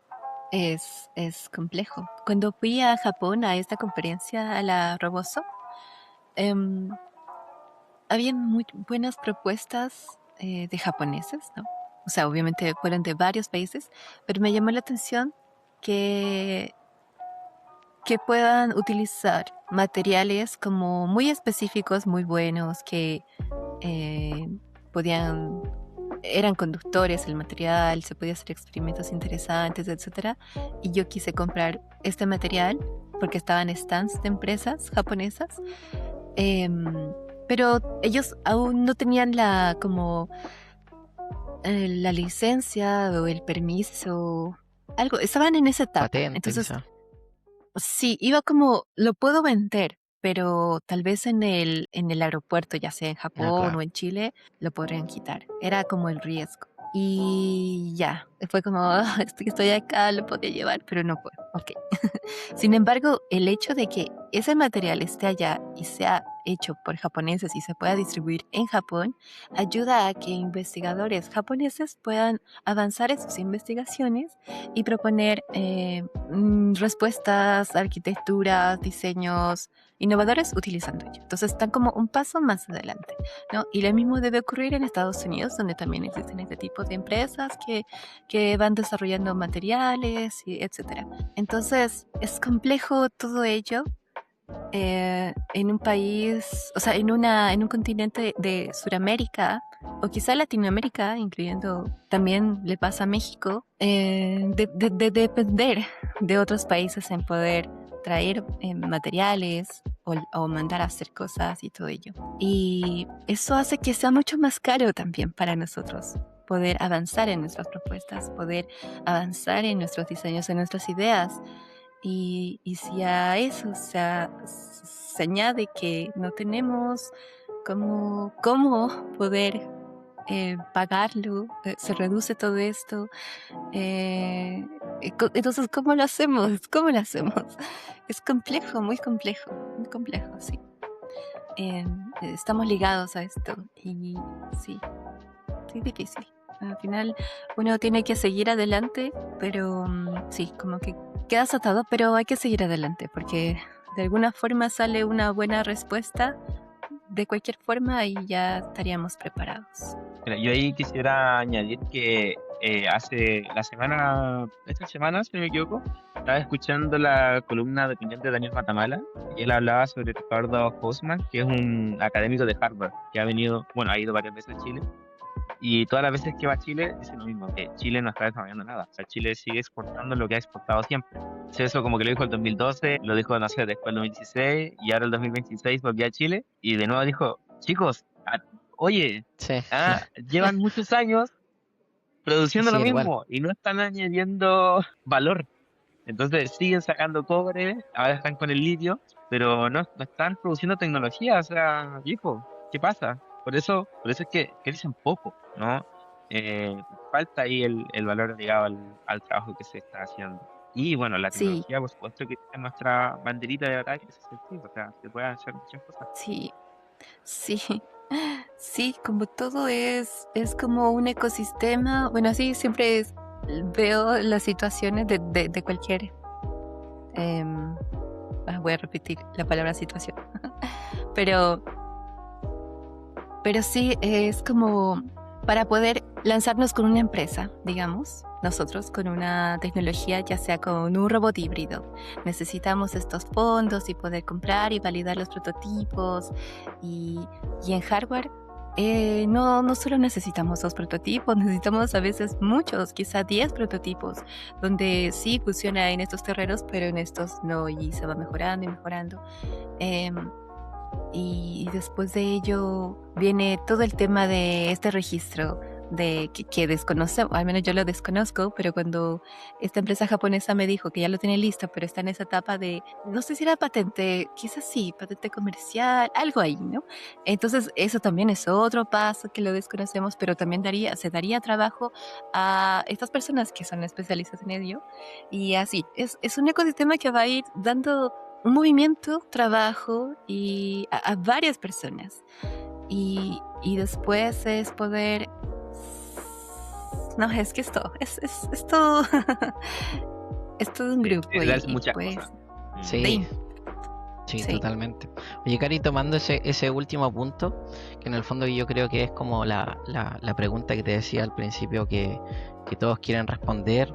es complejo. Cuando fui a Japón a esta conferencia, a la Roboso, em, había muy buenas propuestas de japoneses, ¿no? O sea, obviamente fueron de varios países, pero me llamó la atención que que puedan utilizar materiales como muy específicos, muy buenos, que eh, podían, eran conductores el material, se podía hacer experimentos interesantes, etcétera. Y yo quise comprar este material porque estaban stands de empresas japonesas, em, pero ellos aún no tenían la licencia o el permiso, algo, estaban en esa etapa. Patente, Entonces quizá. sí, iba como, lo puedo vender, pero tal vez en el aeropuerto, ya sea en Ah, Japón claro. o en Chile, lo podrían quitar. Era como el riesgo. Y ya, fue como, "Ah, estoy acá, lo podía llevar, pero no puedo. Ok. Sin embargo, el hecho de que ese material esté allá y sea hecho por japoneses y se pueda distribuir en Japón, ayuda a que investigadores japoneses puedan avanzar en sus investigaciones y proponer respuestas, arquitecturas, diseños innovadores utilizando ello. Entonces están como un paso más adelante, ¿no? Y lo mismo debe ocurrir en Estados Unidos, donde también existen este tipo de empresas que van desarrollando materiales, y etcétera. Entonces es complejo todo ello en un país, o sea, en un continente de Sudamérica o quizá Latinoamérica, incluyendo también le pasa a México, de depender de otros países en poder traer materiales o mandar a hacer cosas y todo ello. Y eso hace que sea mucho más caro también para nosotros. poder avanzar en nuestras propuestas, poder avanzar en nuestros diseños, en nuestras ideas. Y si a eso se añade que no tenemos cómo poder pagarlo, se reduce todo esto, entonces ¿cómo lo hacemos? ¿Cómo lo hacemos? Es complejo, muy complejo, sí. Estamos ligados a esto y sí, difícil. Al final uno tiene que seguir adelante, pero sí, como que quedas atado, pero hay que seguir adelante porque de alguna forma sale una buena respuesta de cualquier forma y ya estaríamos preparados. Mira, yo ahí quisiera añadir que esta semana, si no me equivoco, estaba escuchando la columna de opinión de Daniel Matamala y él hablaba sobre Ricardo Hausmann, que es un académico de Harvard que ha ido varias veces a Chile. Y todas las veces que va a Chile dice lo mismo, que Chile no está desarrollando nada. O sea, Chile sigue exportando lo que ha exportado siempre. O sea, eso como que lo dijo el 2012, lo dijo, no sé, después el 2016, y ahora el 2026 volvió a Chile, y de nuevo dijo, chicos, oye, Sí, llevan muchos años produciendo lo siguen igual. mismo, y no están añadiendo valor. Entonces siguen sacando cobre, ahora están con el litio, pero no están produciendo tecnología. O sea, viejo, ¿qué pasa? Por eso es que crecen poco, ¿no? Eh, Falta ahí el valor agregado al trabajo que se está haciendo. Y bueno, la Sí, tecnología, por supuesto, que es nuestra banderita de batalla, que es el o sea, se pueden hacer muchas cosas. sí, sí, sí, como todo es como un ecosistema. Bueno, así siempre veo las situaciones de cualquier. Voy a repetir la palabra situación. Pero sí, es como para poder lanzarnos con una empresa, digamos, nosotros con una tecnología, ya sea con un robot híbrido. Necesitamos estos fondos y poder comprar y validar los prototipos. Y en hardware, no solo necesitamos 2 prototipos, necesitamos a veces muchos, quizá 10 prototipos, donde sí funciona en estos terrenos, pero en estos no, y se va mejorando y mejorando. Y después de ello viene todo el tema de este registro que desconocemos, al menos yo lo desconozco, pero cuando esta empresa japonesa me dijo que ya lo tiene listo, pero está en esa etapa de, no sé si era patente, quizás sí, patente comercial, algo ahí, ¿no? Entonces eso también es otro paso que lo desconocemos, pero también se daría trabajo a estas personas que son especialistas en ello, y así, es un ecosistema que va a ir dando un movimiento, trabajo y a varias personas. Y después es poder... No, es que es todo. Es todo. Es todo un grupo. Es Y muchas pues, cosas. Sí, sí, Sí. totalmente. Oye, Cari, tomando ese último punto, que en el fondo yo creo que es como la pregunta que te decía al principio que todos quieren responder.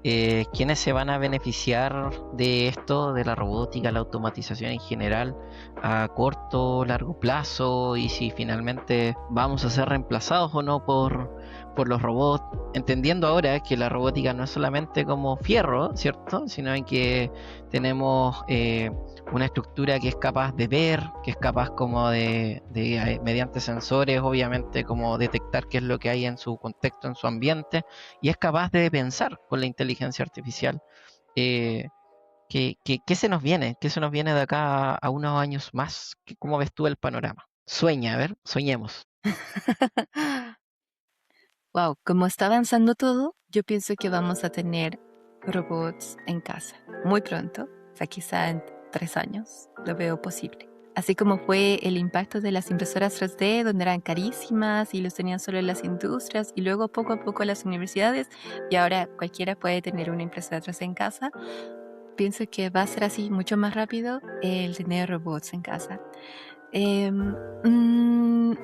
¿Quiénes se van a beneficiar de esto, de la robótica, la automatización en general, a corto, largo plazo? Y si finalmente vamos a ser reemplazados o no por los robots, entendiendo ahora que la robótica no es solamente como fierro, ¿cierto? Sino en que tenemos una estructura que es capaz de ver, que es capaz como de mediante sensores, obviamente, como detectar qué es lo que hay en su contexto, en su ambiente, y es capaz de pensar con la inteligencia artificial. ¿Qué se nos viene? ¿Qué se nos viene de acá a unos años más? ¿Cómo ves tú el panorama? Sueña, a ver, soñemos. Wow, como está avanzando todo, yo pienso que vamos a tener robots en casa muy pronto, o sea, quizá en 3 años, lo veo posible. Así como fue el impacto de las impresoras 3D, donde eran carísimas y los tenían solo en las industrias y luego poco a poco en las universidades, y ahora cualquiera puede tener una impresora 3D en casa. Pienso que va a ser así mucho más rápido el tener robots en casa.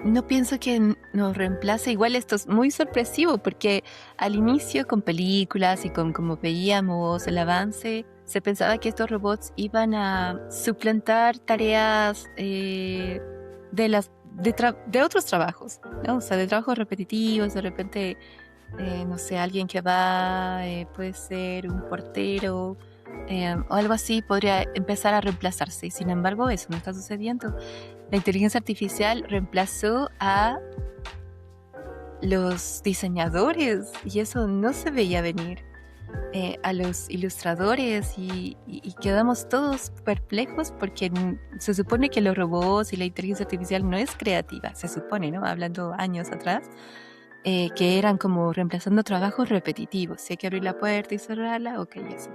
No pienso que nos reemplace. Igual esto es muy sorpresivo porque al inicio con películas y con como veíamos el avance, se pensaba que estos robots iban a suplantar tareas de otros trabajos, ¿no? O sea, de trabajos repetitivos, de repente, no sé, alguien que va, puede ser un portero, o algo así podría empezar a reemplazarse. Y sin embargo, eso no está sucediendo. La inteligencia artificial reemplazó a los diseñadores, y eso no se veía venir, a los ilustradores, y quedamos todos perplejos porque se supone que los robots y la inteligencia artificial no es creativa, se supone, ¿no? Hablando años atrás, que eran como reemplazando trabajos repetitivos. Si hay que abrir la puerta y cerrarla, ok, eso.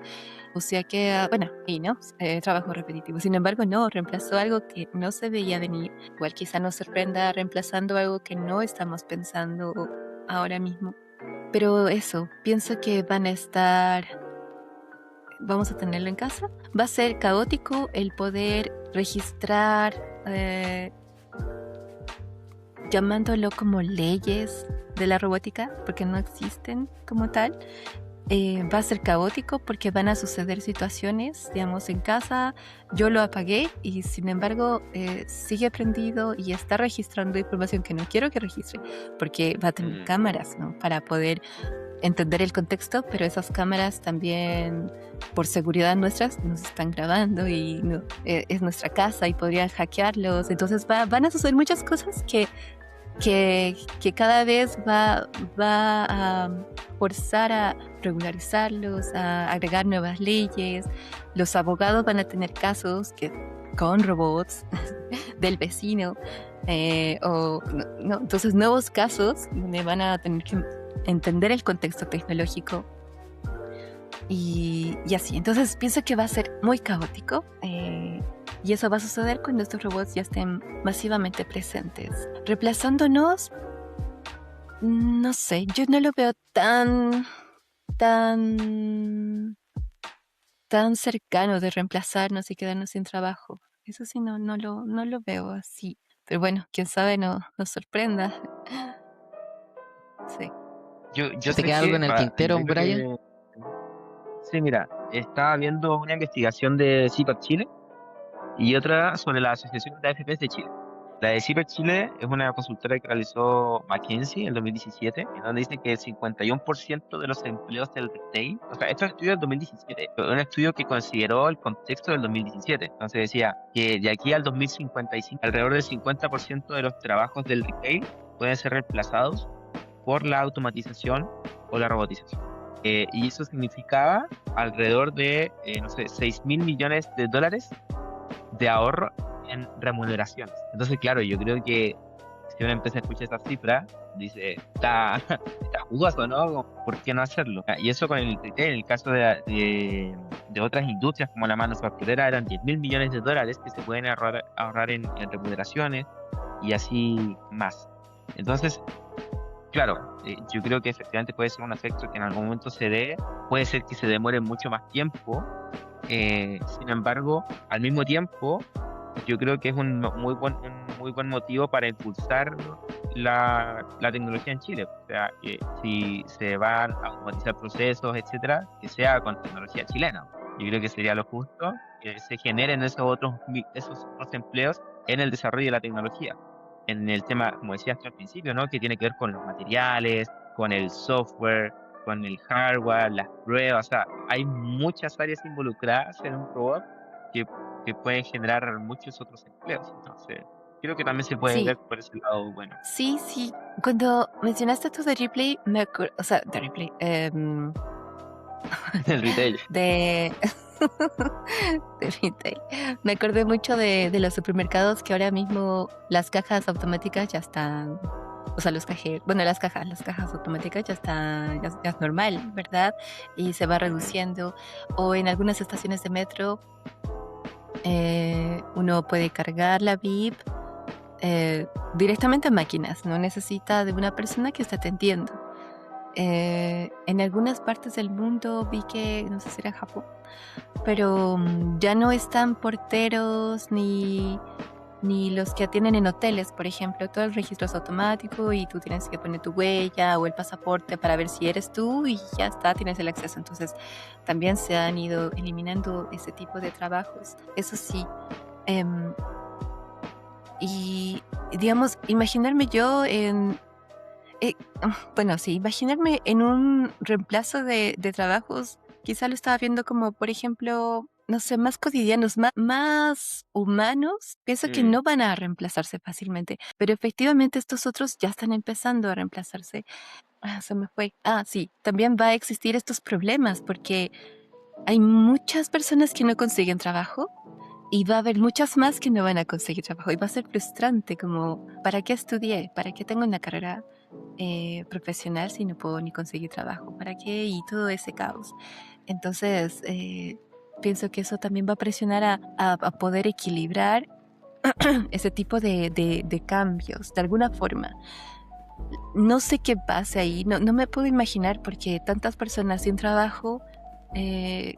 O sea que, bueno, y no, trabajo repetitivo. Sin embargo, no, reemplazó algo que no se veía venir. Igual quizá nos sorprenda reemplazando algo que no estamos pensando ahora mismo. Pero eso, pienso que vamos a tenerlo en casa. Va a ser caótico el poder registrar, llamándolo como leyes de la robótica, porque no existen como tal. Va a ser caótico porque van a suceder situaciones, digamos, en casa. Yo lo apagué y sin embargo sigue prendido y está registrando información que no quiero que registre, porque va a tener cámaras, ¿no? Para poder entender el contexto, pero esas cámaras también, por seguridad nuestras, nos están grabando y es nuestra casa y podrían hackearlos. Entonces van a suceder muchas cosas que cada vez va a forzar a regularizarlos, a agregar nuevas leyes. Los abogados van a tener casos con robots del vecino, entonces nuevos casos donde van a tener que entender el contexto tecnológico y así. Entonces pienso que va a ser muy caótico. Y eso va a suceder cuando estos robots ya estén masivamente presentes. Reemplazándonos, no sé, yo no lo veo tan cercano de reemplazarnos y quedarnos sin trabajo. Eso sí, no lo veo así. Pero bueno, quién sabe, nos sorprenda. Sí. Yo ¿Te sé queda algo que, en el tintero, yo creo Brian? que, sí, mira, estaba viendo una investigación de CIPAC Chile y otra sobre la Asociación de AFPs de Chile. La de CIPAC Chile es una consultora que realizó McKinsey en 2017, en donde dice que el 51% de los empleos del retail, o sea, esto es un estudio del 2017, pero un estudio que consideró el contexto del 2017. Entonces decía que de aquí al 2055, alrededor del 50% de los trabajos del retail pueden ser reemplazados por la automatización o la robotización. Y eso significaba alrededor de, no sé, 6.000 millones de dólares de ahorro en remuneraciones. Entonces, claro, yo creo que si una empresa escucha esa cifra, dice, está jugoso, ¿no? ¿Por qué no hacerlo? Y eso con el retail, en el caso de otras industrias como la manufacturera, eran 10.000 millones de dólares que se pueden ahorrar en remuneraciones y así más. Entonces, claro, yo creo que efectivamente puede ser un efecto que en algún momento se dé, puede ser que se demore mucho más tiempo. Sin embargo, al mismo tiempo, yo creo que es un muy buen motivo para impulsar la tecnología en Chile. O sea, que si se van a automatizar procesos, etcétera, que sea con tecnología chilena. Yo creo que sería lo justo que se generen esos otros empleos en el desarrollo de la tecnología. En el tema, como decías tú al principio, ¿no? Que tiene que ver con los materiales, con el software, con el hardware, las pruebas. O sea, hay muchas áreas involucradas en un robot que pueden generar muchos otros empleos. Entonces, creo que también se puede Sí, ver por ese lado bueno. sí. Cuando mencionaste esto de Ripley, o sea, de Ripley, El retail. de de retail. Me acordé mucho de los supermercados, que ahora mismo las cajas automáticas ya están, o sea, los cajeros, bueno, las cajas automáticas ya están, ya es normal, ¿verdad? Y se va reduciendo. O en algunas estaciones de metro, uno puede cargar la VIP directamente en máquinas, no necesita de una persona que esté atendiendo. En algunas partes del mundo vi que, no sé si era Japón, pero ya no están porteros ni los que atienden en hoteles, por ejemplo. Todo el registro es automático y tú tienes que poner tu huella o el pasaporte para ver si eres tú y ya está, tienes el acceso. Entonces también se han ido eliminando ese tipo de trabajos. Eso sí. Y digamos, imaginarme yo bueno, sí, imaginarme en un reemplazo de trabajos, quizá lo estaba viendo como, por ejemplo, no sé, más cotidianos, más humanos, pienso que Mm, no van a reemplazarse fácilmente, pero efectivamente estos otros ya están empezando a reemplazarse. Se me fue. Sí, también va a existir estos problemas porque hay muchas personas que no consiguen trabajo y va a haber muchas más que no van a conseguir trabajo y va a ser frustrante como, ¿para qué estudié? ¿Para qué tengo una carrera profesional si no puedo ni conseguir trabajo? ¿Para qué? Y todo ese caos. Entonces, pienso que eso también va a presionar a poder equilibrar ese tipo de cambios de alguna forma. No sé qué pasa ahí, no me puedo imaginar porque tantas personas sin trabajo, eh,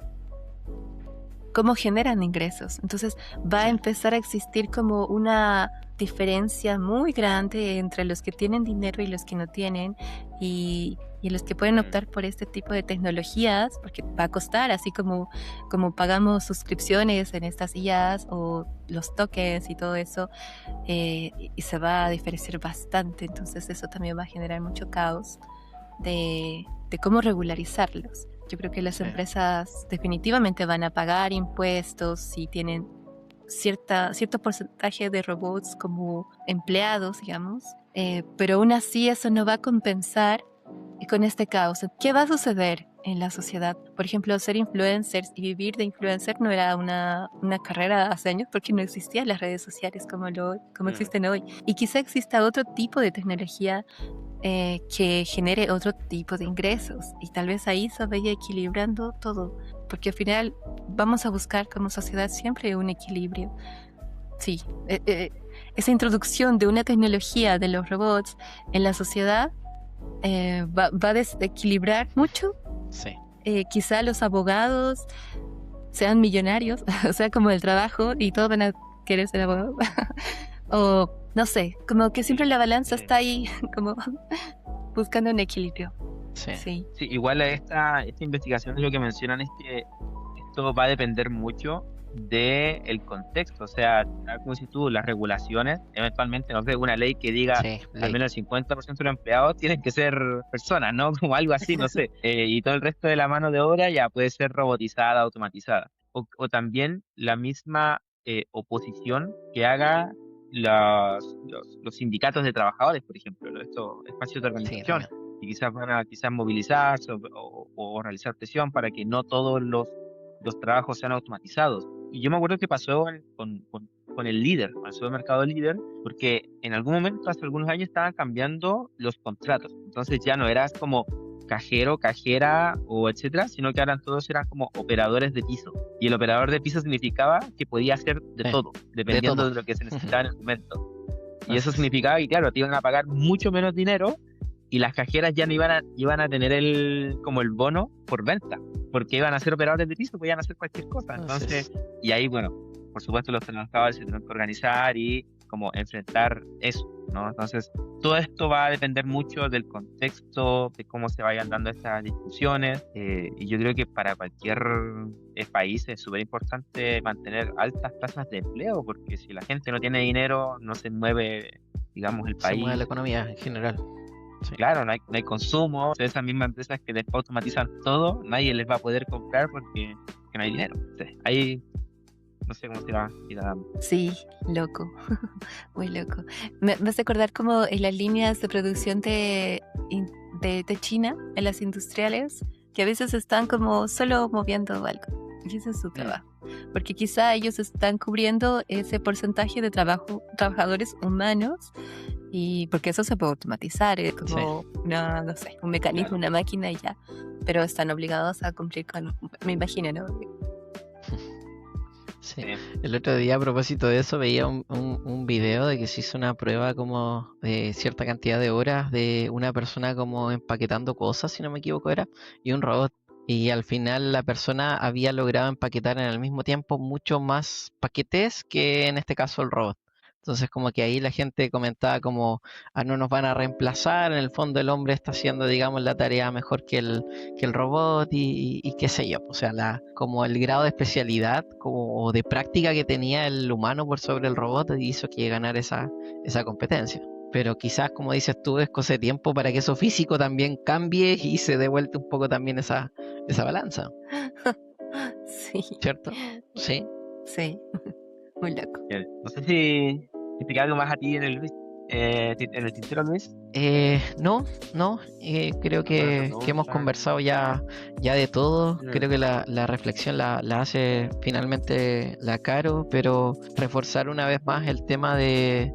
cómo generan ingresos. Entonces va a Sí, empezar a existir como una diferencia muy grande entre los que tienen dinero y los que no tienen y los que pueden mm, optar por este tipo de tecnologías, porque va a costar, así como pagamos suscripciones en estas IAs o los tokens y todo eso, y se va a diferenciar bastante. Entonces eso también va a generar mucho caos de cómo regularizarlos. Yo creo que las sí, empresas definitivamente van a pagar impuestos si tienen cierto porcentaje de robots como empleados, digamos, pero aún así eso no va a compensar con este caos. ¿Qué va a suceder en la sociedad? Por ejemplo, ser influencers y vivir de influencer no era una carrera hace años porque no existían las redes sociales como mm. existen hoy. Y quizá exista otro tipo de tecnología que genere otro tipo de ingresos y tal vez ahí se vaya equilibrando todo, porque al final vamos a buscar como sociedad siempre un equilibrio. Sí, esa introducción de una tecnología de los robots en la sociedad va a desequilibrar mucho. sí, Quizá los abogados sean millonarios, o sea, como el trabajo y todos van a querer ser abogados. O no sé, como que siempre la balanza Sí. está ahí, como buscando un equilibrio. sí, Sí, Sí, igual esta investigación lo que mencionan es que esto va a depender mucho del contexto, o sea, tal como dices tú, las regulaciones, eventualmente, no sé, una ley que diga sí, al ley. menos el 50% de los empleados tienen que ser personas, ¿no? Como algo así, no sé, y todo el resto de la mano de obra ya puede ser robotizada, automatizada. O también la misma oposición que haga los sindicatos de trabajadores, por ejemplo, estos espacios de Sí, organización también. y quizás van a movilizarse o realizar presión para que no todos los trabajos sean automatizados. Y yo me acuerdo que pasó con el líder, con el supermercado líder, porque en algún momento, hace algunos años, estaban cambiando los contratos. Entonces ya no eras como cajero, cajera o etcétera, sino que ahora todos eran como operadores de piso. Y el operador de piso significaba que podía hacer de Sí, todo, de dependiendo todo. de lo que se necesitaba en el momento. Y eso Así es. significaba que, claro, te iban a pagar mucho menos dinero y las cajeras ya no iban a tener como el bono por venta, porque iban a ser operadores de piso, podían hacer cualquier cosa. Así Entonces, es. y ahí, bueno, por supuesto los trabajadores se tienen que organizar y como enfrentar eso, ¿no? Entonces, todo esto va a depender mucho del contexto, de cómo se vayan dando estas discusiones, y yo creo que para cualquier país es súper importante mantener altas tasas de empleo, porque si la gente no tiene dinero, no se mueve, digamos, el Se mueve la país. economía en general. Sí. Claro, no hay consumo. Esas mismas empresas que después automatizan todo, nadie les va a poder comprar porque no hay dinero. Entonces, ahí no sé cómo se irá dando. sí, loco, muy loco. Me hace acordar como en las líneas de producción de China, en las industriales, que a veces están como solo moviendo algo. Y ese es su Mm, trabajo. Porque quizá ellos están cubriendo ese porcentaje de trabajadores humanos y porque eso se puede automatizar, es Sí. como no sé, un mecanismo, claro. una máquina y ya. Pero están obligados a cumplir con, me imagino, ¿no? Sí. Sí. El otro día a propósito de eso veía un video de que se hizo una prueba como de cierta cantidad de horas de una persona como empaquetando cosas, si no me equivoco era, y un robot. Y al final la persona había logrado empaquetar en el mismo tiempo mucho más paquetes que en este caso el robot. Entonces como que ahí la gente comentaba como, no nos van a reemplazar, en el fondo el hombre está haciendo, digamos, la tarea mejor que el robot y qué sé yo. O sea, como el grado de especialidad como, o de práctica que tenía el humano por sobre el robot hizo que ganara esa competencia. Pero quizás, como dices tú, es cosa de tiempo para que eso físico también cambie y se dé vuelta un poco también esa balanza, Sí, ¿cierto? Sí. Sí, muy loco. No sé si te queda algo más a ti en el tintero, Luis. No, no, creo ¿Alguna otra que hemos pregunta? conversado ya de todo. Creo Mm, que la reflexión la hace finalmente la Caro, pero reforzar una vez más el tema de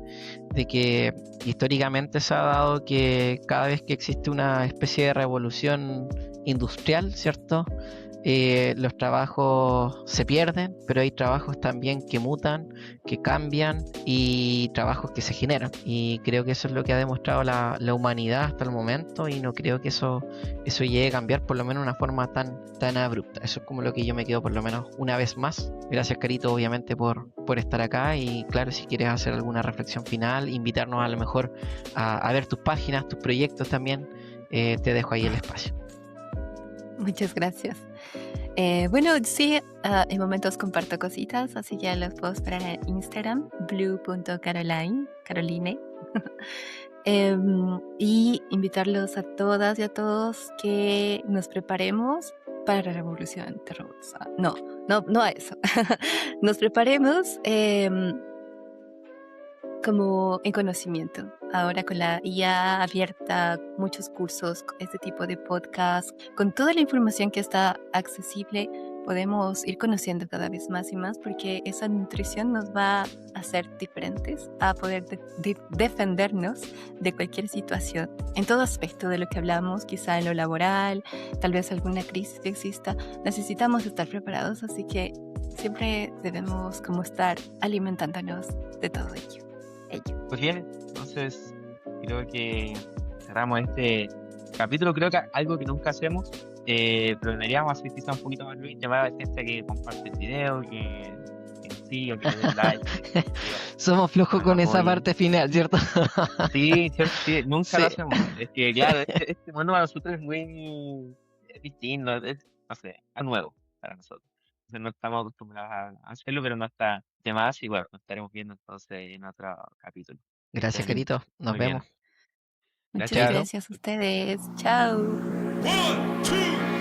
que históricamente se ha dado que cada vez que existe una especie de revolución industrial, ¿cierto? Los trabajos se pierden, pero hay trabajos también que mutan, que cambian y trabajos que se generan. Y creo que eso es lo que ha demostrado la humanidad hasta el momento y no creo que eso llegue a cambiar por lo menos de una forma tan abrupta. Eso es como lo que yo me quedo por lo menos una vez más. Gracias, Carito, obviamente por estar acá y claro, si quieres hacer alguna reflexión final, invitarnos a lo mejor a ver tus páginas, tus proyectos también, te dejo ahí el espacio. Muchas gracias. Bueno, sí, en momentos comparto cositas, así que los puedo esperar en Instagram, Caroline. Y invitarlos a todas y a todos que nos preparemos para la revolución de robots. No a eso. Nos preparemos como en conocimiento. Ahora con la IA abierta, muchos cursos, este tipo de podcast, con toda la información que está accesible, podemos ir conociendo cada vez más y más porque esa nutrición nos va a hacer diferentes, a poder defendernos de cualquier situación, en todo aspecto de lo que hablamos, quizá en lo laboral, tal vez alguna crisis que exista. Necesitamos estar preparados, así que siempre debemos como estar alimentándonos de todo ello. Pues bien, entonces creo que cerramos este capítulo. Creo que algo que nunca hacemos, pero deberíamos hacer quizá un poquito más, Luis, llamar a la gente a que comparte el video, que sí o que le den like, que Somos flojos nos con esa apoyen. parte final, ¿cierto? Sí, cierto, sí, nunca lo Sí. hacemos. Es que, claro, este mundo para nosotros es muy distinto, no sé, es nuevo para nosotros. Entonces no estamos acostumbrados a hacerlo, pero no está de más y bueno, nos estaremos viendo entonces en otro capítulo. Que Gracias, estén Sí. Carito. Nos muy vemos. bien. Muchas Gracias. Chaito. gracias a ustedes. Chao. 1, 2,